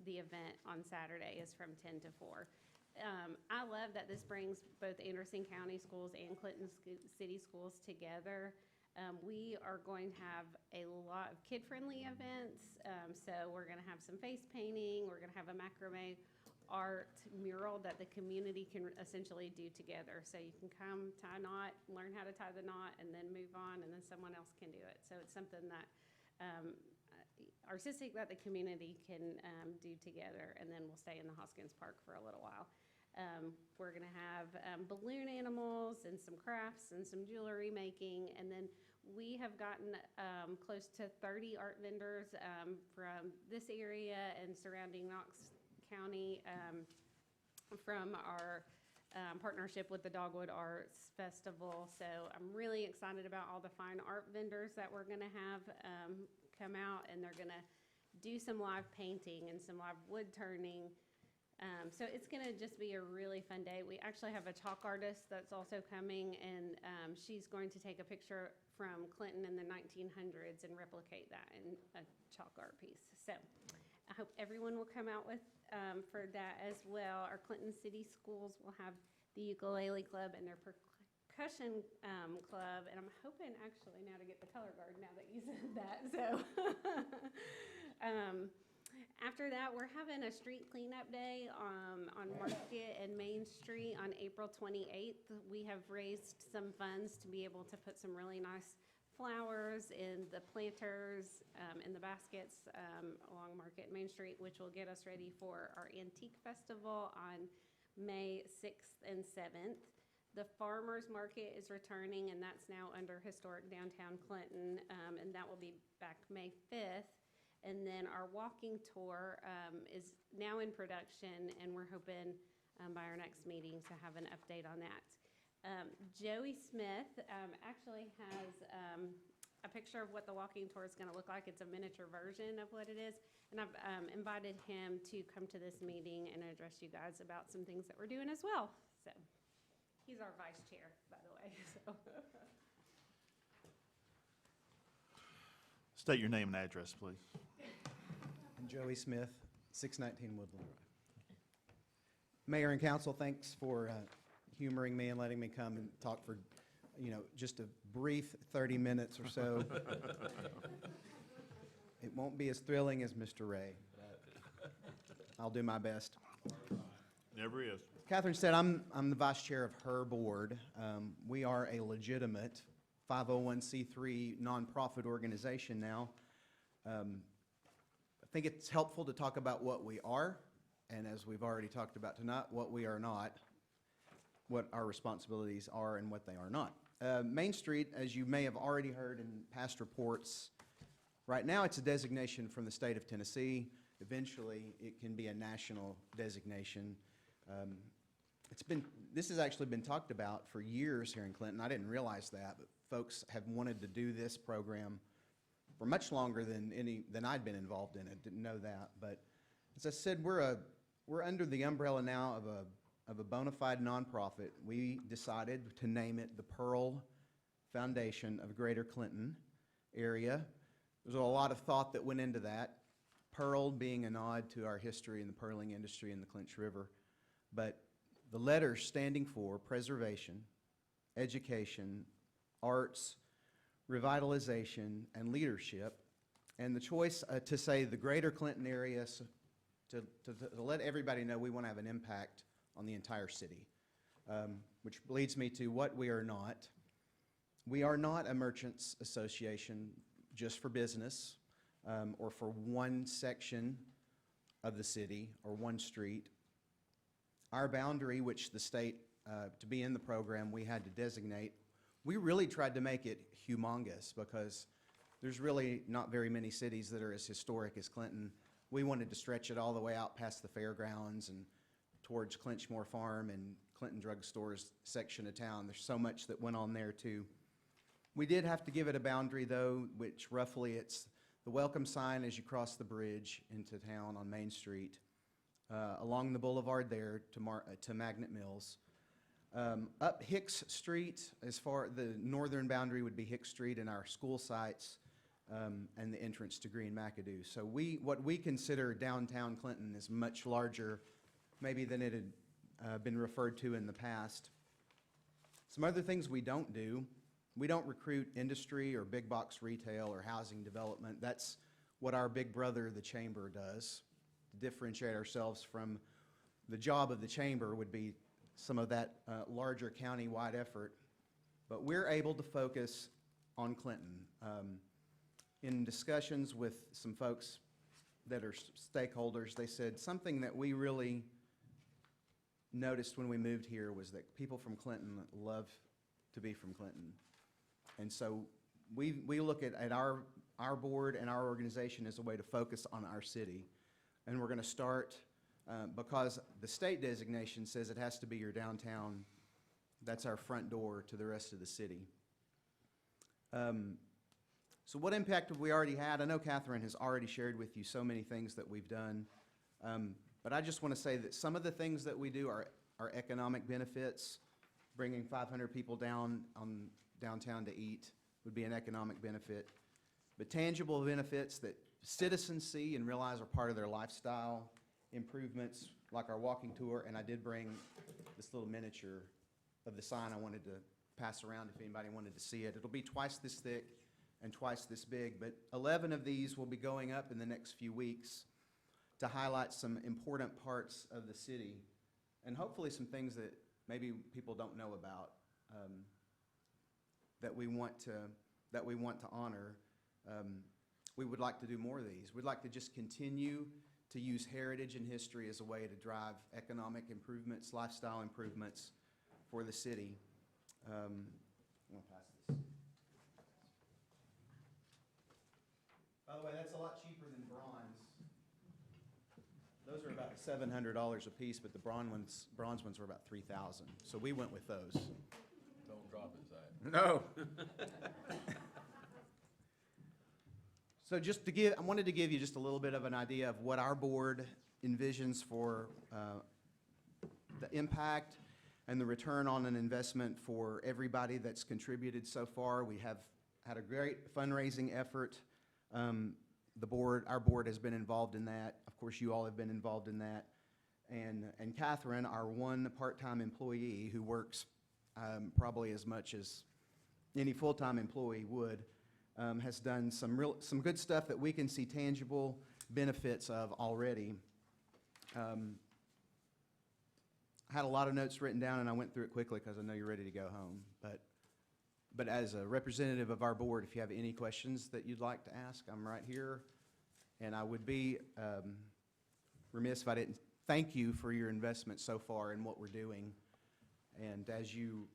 the event on Saturday is from 10 to 4. I love that this brings both Anderson County Schools and Clinton City Schools together. We are going to have a lot of kid-friendly events. So we're going to have some face painting. We're going to have a macrame art mural that the community can essentially do together. So you can come tie a knot, learn how to tie the knot, and then move on, and then someone else can do it. So it's something that artistic that the community can do together, and then we'll stay in the Hoskins Park for a little while. We're gonna have balloon animals and some crafts and some jewelry making, and then we have gotten close to 30 art vendors from this area and surrounding Knox County from our partnership with the Dogwood Arts Festival. So I'm really excited about all the fine art vendors that we're gonna have come out, and they're gonna do some live painting and some live wood turning. So it's gonna just be a really fun day. We actually have a chalk artist that's also coming, and she's going to take a picture from Clinton in the 1900s and replicate that in a chalk art piece. So I hope everyone will come out with, for that as well. Our Clinton City Schools will have the ukulele club and their percussion club, and I'm hoping actually now to get the color guard now that you said that, so. After that, we're having a street cleanup day on Market and Main Street on April 28th. We have raised some funds to be able to put some really nice flowers in the planters, in the baskets along Market and Main Street, which will get us ready for our Antique Festival on May 6th and 7th. The Farmers Market is returning, and that's now under Historic Downtown Clinton, and that will be back May 5th. And then our walking tour is now in production, and we're hoping by our next meeting to have an update on that. Joey Smith actually has a picture of what the walking tour is going to look like. It's a miniature version of what it is. And I've invited him to come to this meeting and address you guys about some things that we're doing as well. So he's our vice chair, by the way. So. State your name and address, please. Joey Smith, 619 Woodland Drive. Mayor and council, thanks for humoring me and letting me come and talk for, just a brief 30 minutes or so. It won't be as thrilling as Mr. Ray, but I'll do my best. Never is. Catherine said I'm the vice chair of her board. We are a legitimate 501c3 nonprofit organization now. I think it's helpful to talk about what we are, and as we've already talked about tonight, what we are not, what our responsibilities are and what they are not. Main Street, as you may have already heard in past reports, right now it's a designation from the state of Tennessee. Eventually, it can be a national designation. This has actually been talked about for years here in Clinton. I didn't realize that, but folks have wanted to do this program for much longer than I'd been involved in it. Didn't know that, but as I said, we're under the umbrella now of a bona fide nonprofit. We decided to name it the Pearl Foundation of Greater Clinton area. There's a lot of thought that went into that. Pearl being a nod to our history in the pearling industry in the Clinch River, but the letters standing for preservation, education, arts, revitalization, and leadership, and the choice to say the Greater Clinton area, to let everybody know we want to have an impact on the entire city, which leads me to what we are not. We are not a merchants association just for business or for one section of the city or one street. Our boundary, which the state, to be in the program, we had to designate, we really tried to make it humongous because there's really not very many cities that are as historic as Clinton. We wanted to stretch it all the way out past the fairgrounds and towards Clinchmore Farm and Clinton Drug Stores section of town. There's so much that went on there too. We did have to give it a boundary though, which roughly it's the welcome sign as you cross the bridge into town on Main Street, along the boulevard there to Magnet Mills. Up Hicks Street, as far the northern boundary would be Hicks Street and our school sites and the entrance to Green McAdoo. So what we consider downtown Clinton is much larger maybe than it had been referred to in the past. Some other things we don't do, we don't recruit industry or big box retail or housing development. That's what our big brother, the Chamber, does. To differentiate ourselves from the job of the Chamber would be some of that larger county-wide effort. But we're able to focus on Clinton. In discussions with some folks that are stakeholders, they said something that we really noticed when we moved here was that people from Clinton love to be from Clinton. And so we look at our board and our organization as a way to focus on our city. And we're going to start, because the state designation says it has to be your downtown, that's our front door to the rest of the city. So what impact have we already had? I know Catherine has already shared with you so many things that we've done, but I just want to say that some of the things that we do are economic benefits. Bringing 500 people downtown to eat would be an economic benefit. but tangible benefits that citizens see and realize are part of their lifestyle improvements, like our walking tour. And I did bring this little miniature of the sign I wanted to pass around if anybody wanted to see it. It'll be twice this thick and twice this big, but 11 of these will be going up in the next few weeks to highlight some important parts of the city and hopefully some things that maybe people don't know about, that we want to honor. We would like to do more of these. We'd like to just continue to use heritage and history as a way to drive economic improvements, lifestyle improvements for the city. I'm gonna pass this. By the way, that's a lot cheaper than bronze. Those are about $700 a piece, but the bronze ones were about $3,000. So we went with those. Don't drop it, Zach. No. So just to I wanted to give you just a little bit of an idea of what our board envisions for the impact and the return on an investment for everybody that's contributed so far. We have had a great fundraising effort. Our board has been involved in that. Of course, you all have been involved in that. And Catherine, our one part-time employee who works probably as much as any full-time employee would, has done some good stuff that we can see tangible benefits of already. I had a lot of notes written down, and I went through it quickly because I know you're ready to go home. But as a representative of our board, if you have any questions that you'd like to ask, I'm right here. And I would be remiss if I didn't thank you for your investment so far in what we're doing. And as you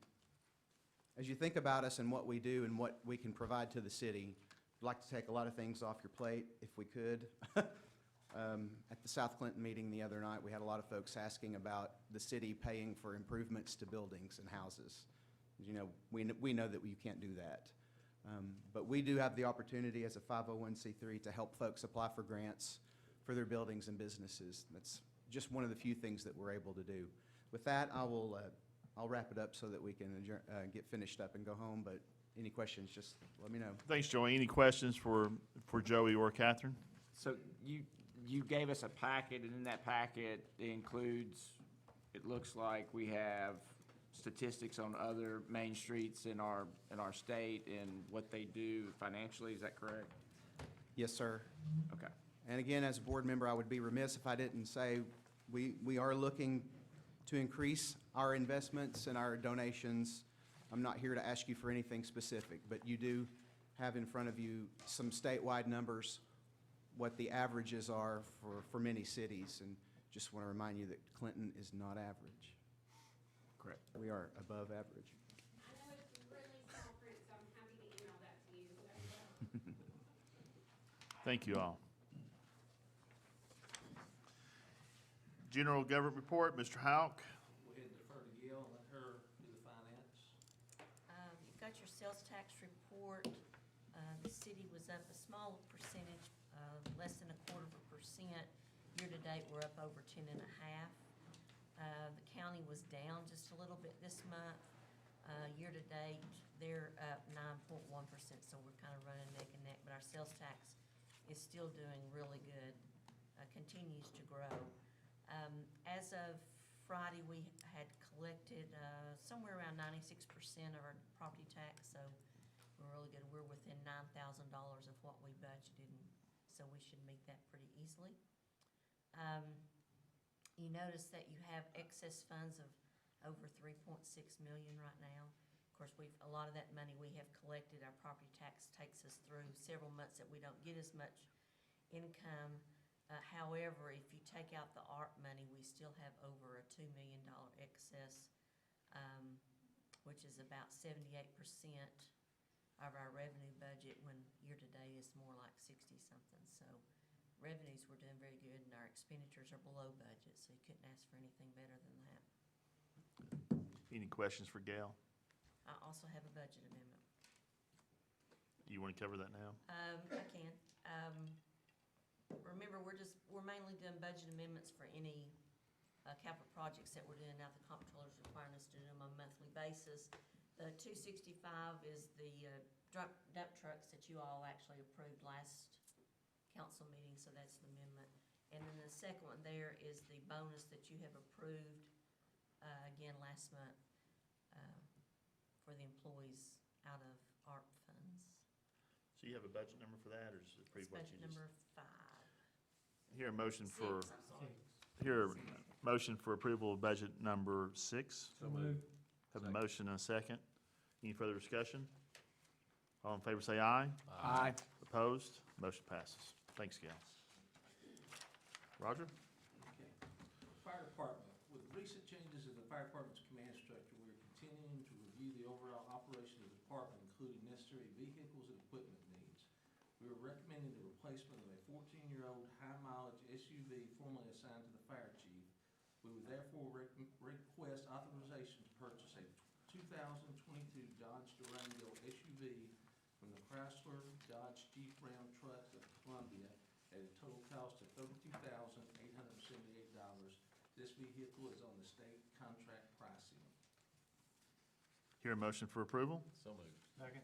think about us and what we do and what we can provide to the city, I'd like to take a lot of things off your plate if we could. At the South Clinton meeting the other night, we had a lot of folks asking about the city paying for improvements to buildings and houses. You know, we know that you can't do that. But we do have the opportunity as a 501c3 to help folks apply for grants for their buildings and businesses. That's just one of the few things that we're able to do. With that, I'll wrap it up so that we can get finished up and go home. But any questions, just let me know. Thanks, Joey. Any questions for Joey or Catherine? So you gave us a packet, and in that packet includes, it looks like we have statistics on other main streets in our state and what they do financially. Is that correct? Yes, sir. Okay. And again, as a board member, I would be remiss if I didn't say we are looking to increase our investments and our donations. I'm not here to ask you for anything specific, but you do have in front of you some statewide numbers, what the averages are for many cities, and just want to remind you that Clinton is not average. Correct. We are above average. I know it's really small print, so I'm happy to email that to you. Thank you all. General Government Report, Mr. Houck. Go ahead and defer to Gail and let her do the finance. You've got your sales tax report. The city was up a small percentage, less than 1/4%. Year-to-date, we're up over 10.5%. The county was down just a little bit this month. Year-to-date, they're up 9.1%, so we're kind of running neck and neck, but our sales tax is still doing really good, continues to grow. As of Friday, we had collected somewhere around 96% of our property tax, so we're really good. We're within $9,000 of what we budgeted, so we should meet that pretty easily. You notice that you have excess funds of over $3.6 million right now. Of course, a lot of that money we have collected. Our property tax takes us through several months that we don't get as much income. However, if you take out the ARP money, we still have over a $2 million excess, which is about 78% of our revenue budget, when year-to-date is more like 60-something. So revenues, we're doing very good, and our expenditures are below budget, so you couldn't ask for anything better than that. Any questions for Gail? I also have a budget amendment. You want to cover that now? I can. Remember, we're mainly doing budget amendments for any capital projects that we're doing now. The comptroller's requiring us to do them on a monthly basis. The 265 is the dump trucks that you all actually approved last council meeting, so that's the amendment. And then the second one there is the bonus that you have approved, again, last month, for the employees out of ARP funds. So you have a budget number for that, or just It's approve what budget you just? number 5. Hear a motion for, Six, I'm sorry. hear a motion for approval of budget number 6. So moved. Have a motion and a second. Any further discussion? All in favor say aye. Aye. Opposed? Motion passes. Thanks, Gail. Roger? Okay. Fire department, with recent changes in the fire department's command structure, we are continuing to review the overall operation of the department, including necessary vehicles and equipment needs. We are recommending the replacement of a 14-year-old high-mileage SUV formerly assigned to the fire chief. We would therefore request authorization to purchase a 2022 Dodge Durango SUV from the Chrysler Dodge Jeep Ram Trucks of Columbia at a total cost of $32,878. This vehicle is on the state contract pricing. Hear a motion for approval? So moved. Second.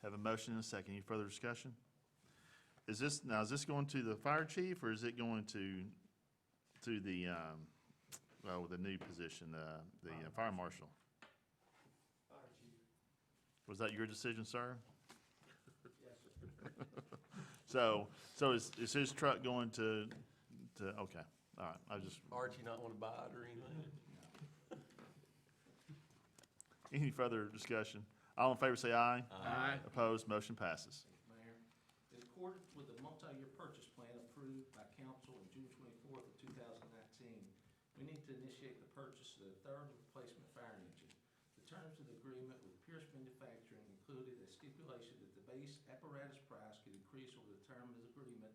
Have a motion and a second. Any further discussion? Is this going to the fire chief, or is it going to the, the new position, the fire marshal? Fire chief. Was that your decision, sir? Yes, sir. So is his truck going to, okay, all right, I just, Archie not want to buy it or anything? any further discussion? All in favor say aye. Aye. Opposed, motion passes. Mayor, in accordance with the multi-year purchase plan approved by council on June 24th of 2019, we need to initiate the purchase of the third replacement fire engine. The terms of the agreement with Pierce Manufacturing included a stipulation that the base apparatus price could increase over the term of the agreement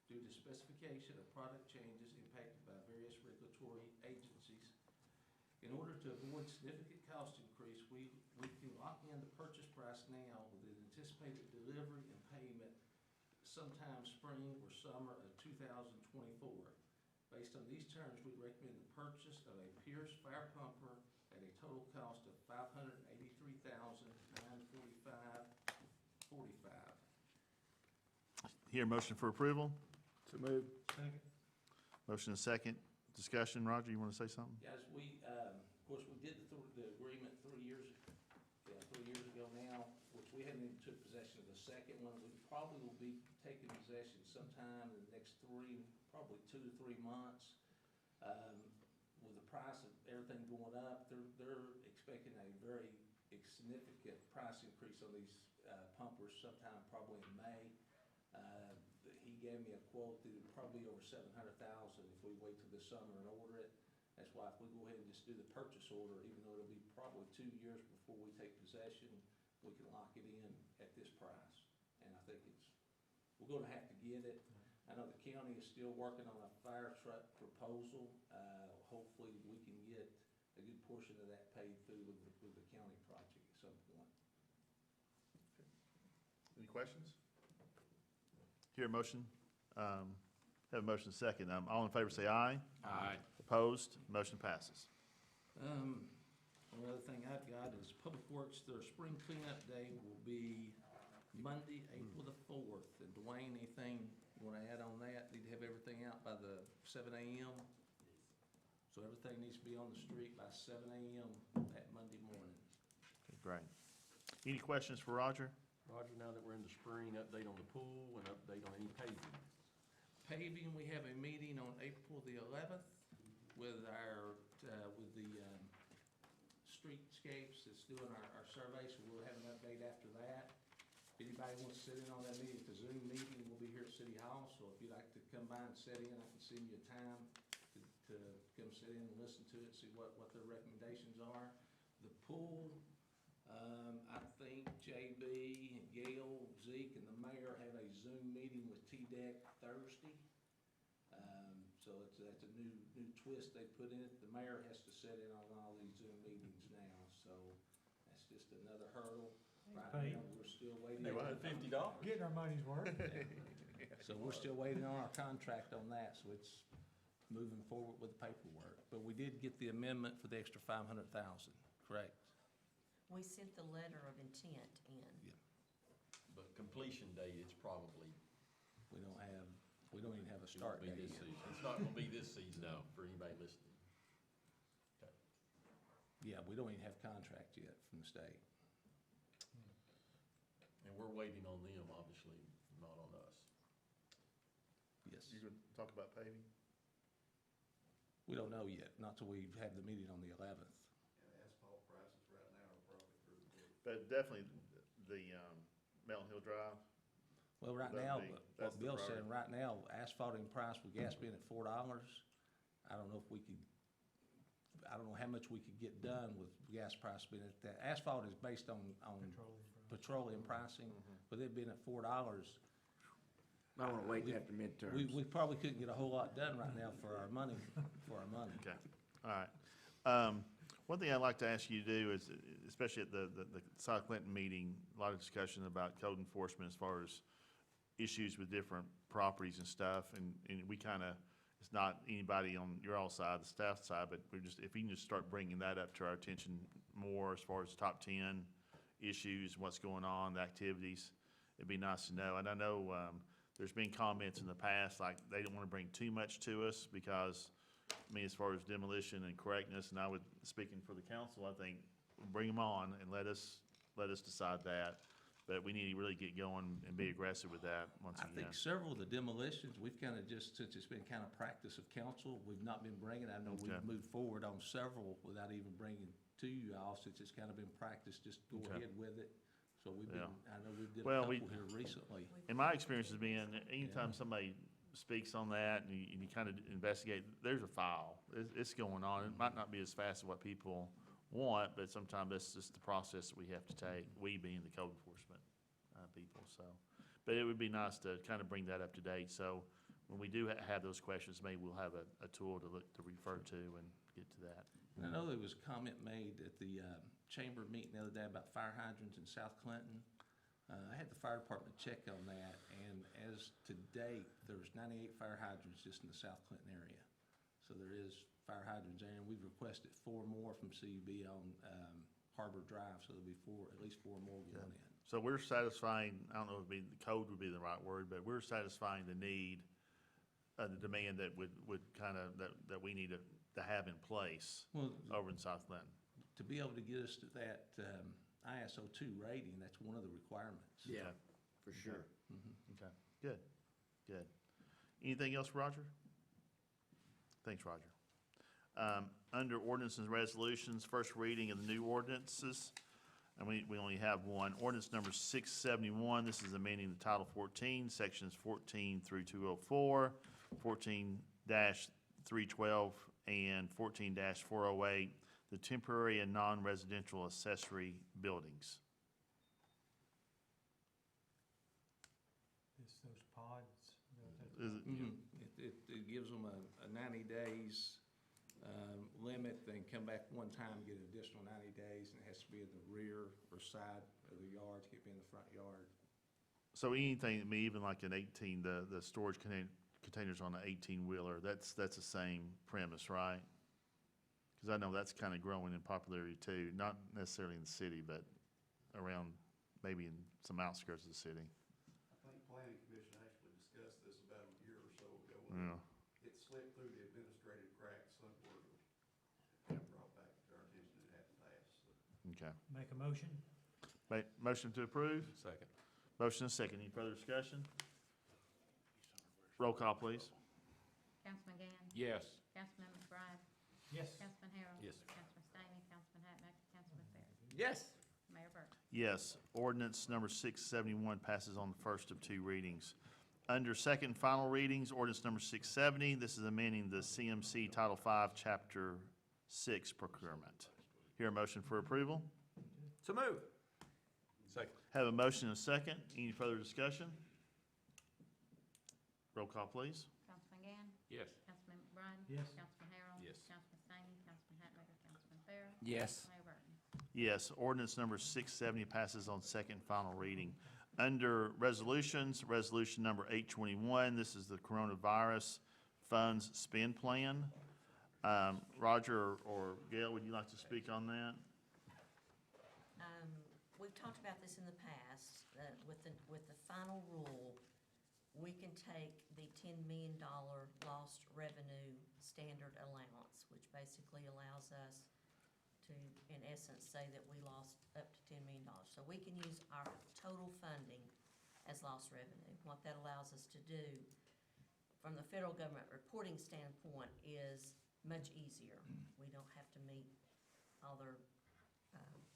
due to specification of product changes impacted by various regulatory agencies. In order to avoid significant cost increase, we can lock in the purchase price now with an anticipated delivery and payment sometime spring or summer of 2024. Based on these terms, we recommend the purchase of a Pierce fire pumper at a total cost of $583,945.45. Hear a motion for approval? So moved. Second. Motion and second. Discussion. Roger, you want to say something? Yes, of course, we did the agreement 3 years ago now, which we haven't even took possession of the second one. We probably will be taking possession sometime in the next probably 2 to 3 months. With the price of everything going up, they're expecting a very significant price increase on these pumpers sometime probably in May. He gave me a quote that would probably be over $700,000 if we wait till the summer and order it. That's why if we go ahead and just do the purchase order, even though it'll be probably 2 years before we take possession, we can lock it in at this price. And I think we're gonna have to get it. I know the county is still working on a fire truck proposal. Hopefully, we can get a good portion of that paid through with the county project at some point. Any questions? Hear a motion? Have a motion second. All in favor say aye. Aye. Opposed? Motion passes. One other thing I've got is Public Works, their spring cleanup day will be Monday, April the 4th. And Dwayne, anything you want to add on that? Need to have everything out by the 7 a.m.? So everything needs to be on the street by 7 a.m. that Monday morning. Okay, great. Any questions for Roger? Roger, now that we're in the spring, update on the pool and update on any paving. Paving, we have a meeting on April the 11th with with the streetscapes that's doing our survey, so we'll have an update after that. If anybody wants to sit in on that meeting, it's a Zoom meeting, we'll be here at City Hall, so if you'd like to come by and sit in, I can send you a time to come sit in and listen to it, see what their recommendations are. The pool, I think JB and Gail, Zeke, and the mayor have a Zoom meeting with TDEC Thursday. So that's a new twist they put in it. The mayor has to sit in on all these Zoom meetings now, so that's just another hurdle. Right now, we're still waiting. $50. Getting our money's worth. So we're still waiting on our contract on that, so it's moving forward with the paperwork. But we did get the amendment for the extra $500,000, correct? We sent the letter of intent in. Yeah. completion date, it's probably, We don't even have a it start won't be date this yet. season. It's not gonna be this season, no, for anybody listening. Okay. Yeah, we don't even have contract yet from the state. And we're waiting on them, obviously, not on us. Yes. You gonna talk about paving? We don't know yet, not till we have the meeting on the 11th. Asphalt prices right now are probably through the roof. But definitely the, Mountain Hill Drive. Well, right That'd now, be- what that's the Bill's priority. saying, right now, asphalting price with gas being at $4, I don't know if we could, I don't know how much we could get done with gas price being at that. Asphalt is based on petroleum pricing, with it being at $4, I wanna wait after midterms. we probably couldn't get a whole lot done right now for our money, Okay, all right. One thing I'd like to ask you to do is, especially at the South Clinton meeting, a lot of discussion about code enforcement as far as issues with different properties and stuff, and we kinda, it's not anybody on your all side, the staff side, but we're just, if you can just start bringing that up to our attention more as far as top 10 issues, what's going on, the activities, it'd be nice to know. And I know, there's been comments in the past, like, they don't wanna bring too much to us because, I mean, as far as demolition and correctness, and I would, speaking for the council, I think, bring them on and let us decide that. But we need to really get going and be aggressive with that once I again. think several of the demolitions, we've kind of just, since it's been kind of practice of council, we've not been bringing, I know we've Okay. moved forward on several without even bringing to you all, since it's kind of been practice, just go Okay. ahead with it. So we've been, Yeah. I know we did a Well, couple here recently. In my experience has been, anytime somebody speaks on that and you kind of investigate, there's a file. It's going on. It might not be as fast as what people want, but sometimes that's just the process that we have to take, we being the code enforcement people, so. But it would be nice to kind of bring that up to date, so when we do have those questions, maybe we'll have a tool to refer to and get to that. And I know there was a comment made at the chamber meeting the other day about fire hydrants in South Clinton. I had the fire department check on that, and as to date, there's 98 fire hydrants just in the South Clinton area. So there is fire hydrants there, and we've requested 4 more from CUB on Harbor Drive, so there'll be at least 4 more going in. So we're satisfying, I don't know if the code would be the right word, but we're satisfying the need, the demand that would kind of, that we need to have in place Well, over in South Clinton. to be able to get us to that ISO 2 rating, that's one of the requirements. Yeah, for sure. Okay, good. Anything else, Roger? Thanks, Roger. Under ordinances and resolutions, first reading of the new ordinances, and we only have one. Ordinance number 671, this is amending the Title 14, Sections 14 through 204, 14-312, and 14-408, the temporary and non-residential accessory buildings. It's those pods. Is it- It gives them a 90 days limit, then come back one time, get an additional 90 days, and it has to be in the rear or side of the yard, can't be in the front yard. So anything, I mean, even like an 18, the storage containers on the 18-wheeler, that's the same premise, right? Because I know that's kind of growing in popularity too, not necessarily in the city, but around, maybe in some outskirts of the city. I think planning commission actually discussed this about a year or so ago. Yeah. It slipped through the administrative cracks somewhere. Got brought back to our attention, it hadn't passed, so. Okay. Make a motion? Motion to approve? Second. Motion and second. Any further discussion? Roll call, please. Councilman Gann? Yes. Councilman McBride? Yes. Councilman Harrell? Yes. Councilman Stamey? Councilman Hatmaker? Councilman Fair? Yes. Mayor Burke? Yes, ordinance number 671 passes on the first of 2 readings. Under second and final readings, ordinance number 670, this is amending the CMC Title V, Chapter 6 procurement. Hear a motion for approval? So move. Second. Have a motion and a second. Any further discussion? Roll call, please. Councilman Gann? Yes. Councilman McBride? Yes. Councilman Harrell? Yes. Councilman Stamey? Councilman Hatmaker? Councilman Fair? Yes. Mayor Burton? Yes, ordinance number 670 passes on second and final reading. Under resolutions, resolution number 821, this is the coronavirus funds spend plan. Roger or Gail, would you like to speak on that? We've talked about this in the past. with the final rule, we can take the $10 million lost revenue standard allowance, which basically allows us to, in essence, say that we lost up to $10 million. So we can use our total funding as lost revenue. What that allows us to do from the federal government reporting standpoint is much easier. We don't have to meet all their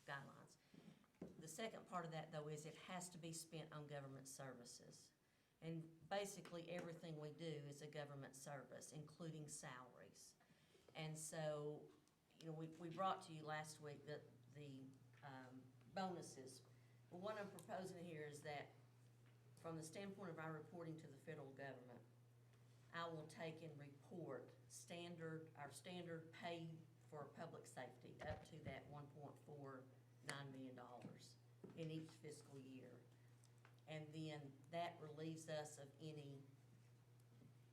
guidelines. The second part of that, though, is it has to be spent on government services. And basically, everything we do is a government service, including salaries. And so, you know, we brought to you last week the bonuses. Well, what I'm proposing here is that from the standpoint of our reporting to the federal government, I will take and report our standard pay for public safety up to that $1.49 million in each fiscal year. And then that relieves us of any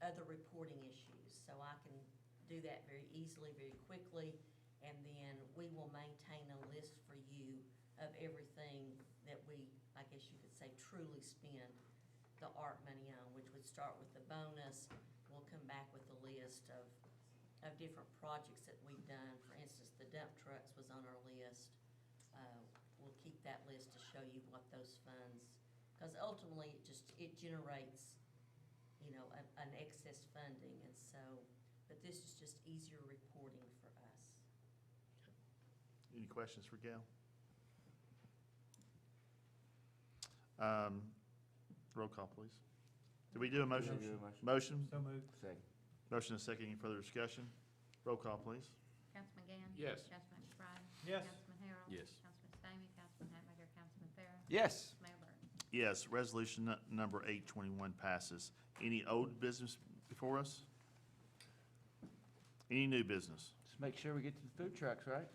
other reporting issues. So I can do that very easily, very quickly, and then we will maintain a list for you of everything that we, I guess you could say, truly spend the ARP money on, which would start with the bonus. We'll come back with a list of different projects that we've done. For instance, the dump trucks was on our list. We'll keep that list to show you what those funds, because ultimately it generates, you know, an excess funding, and so, but this is just easier reporting for us. Any questions for Gail? Roll call, please. Did we do a motion? We do a motion. Motion? So moved. Second. Motion and second. Any further discussion? Roll call, please. Councilman Gann? Yes. Councilman McBride? Yes. Councilman Harrell? Yes. Councilman Stamey? Councilman Hatmaker? Councilman Farah? Yes. Mayor Burton? Yes, resolution number 821 passes. Any old business before us? Any new business? Just make sure we get to the food trucks, right?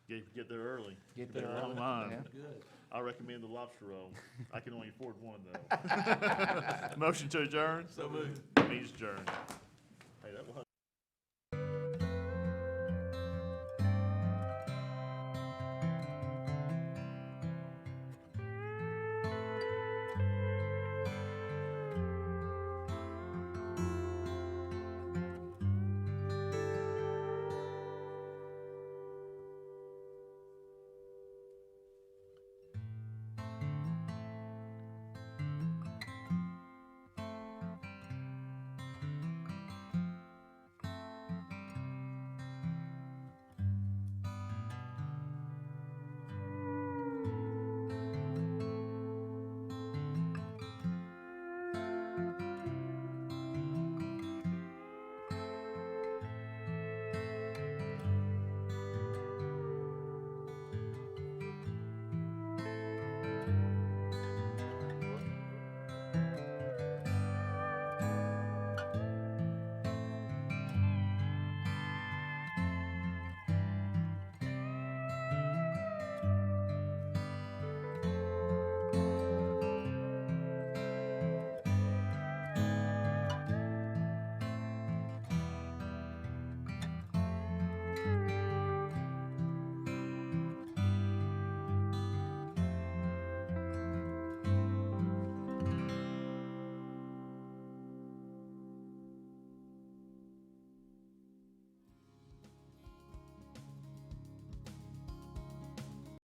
Get there early. Get Better there long early. line. Yeah. Good. I recommend the lobster roll. I can only afford one, though. Motion to adjourn? So moved. Means adjourn. Hey, that was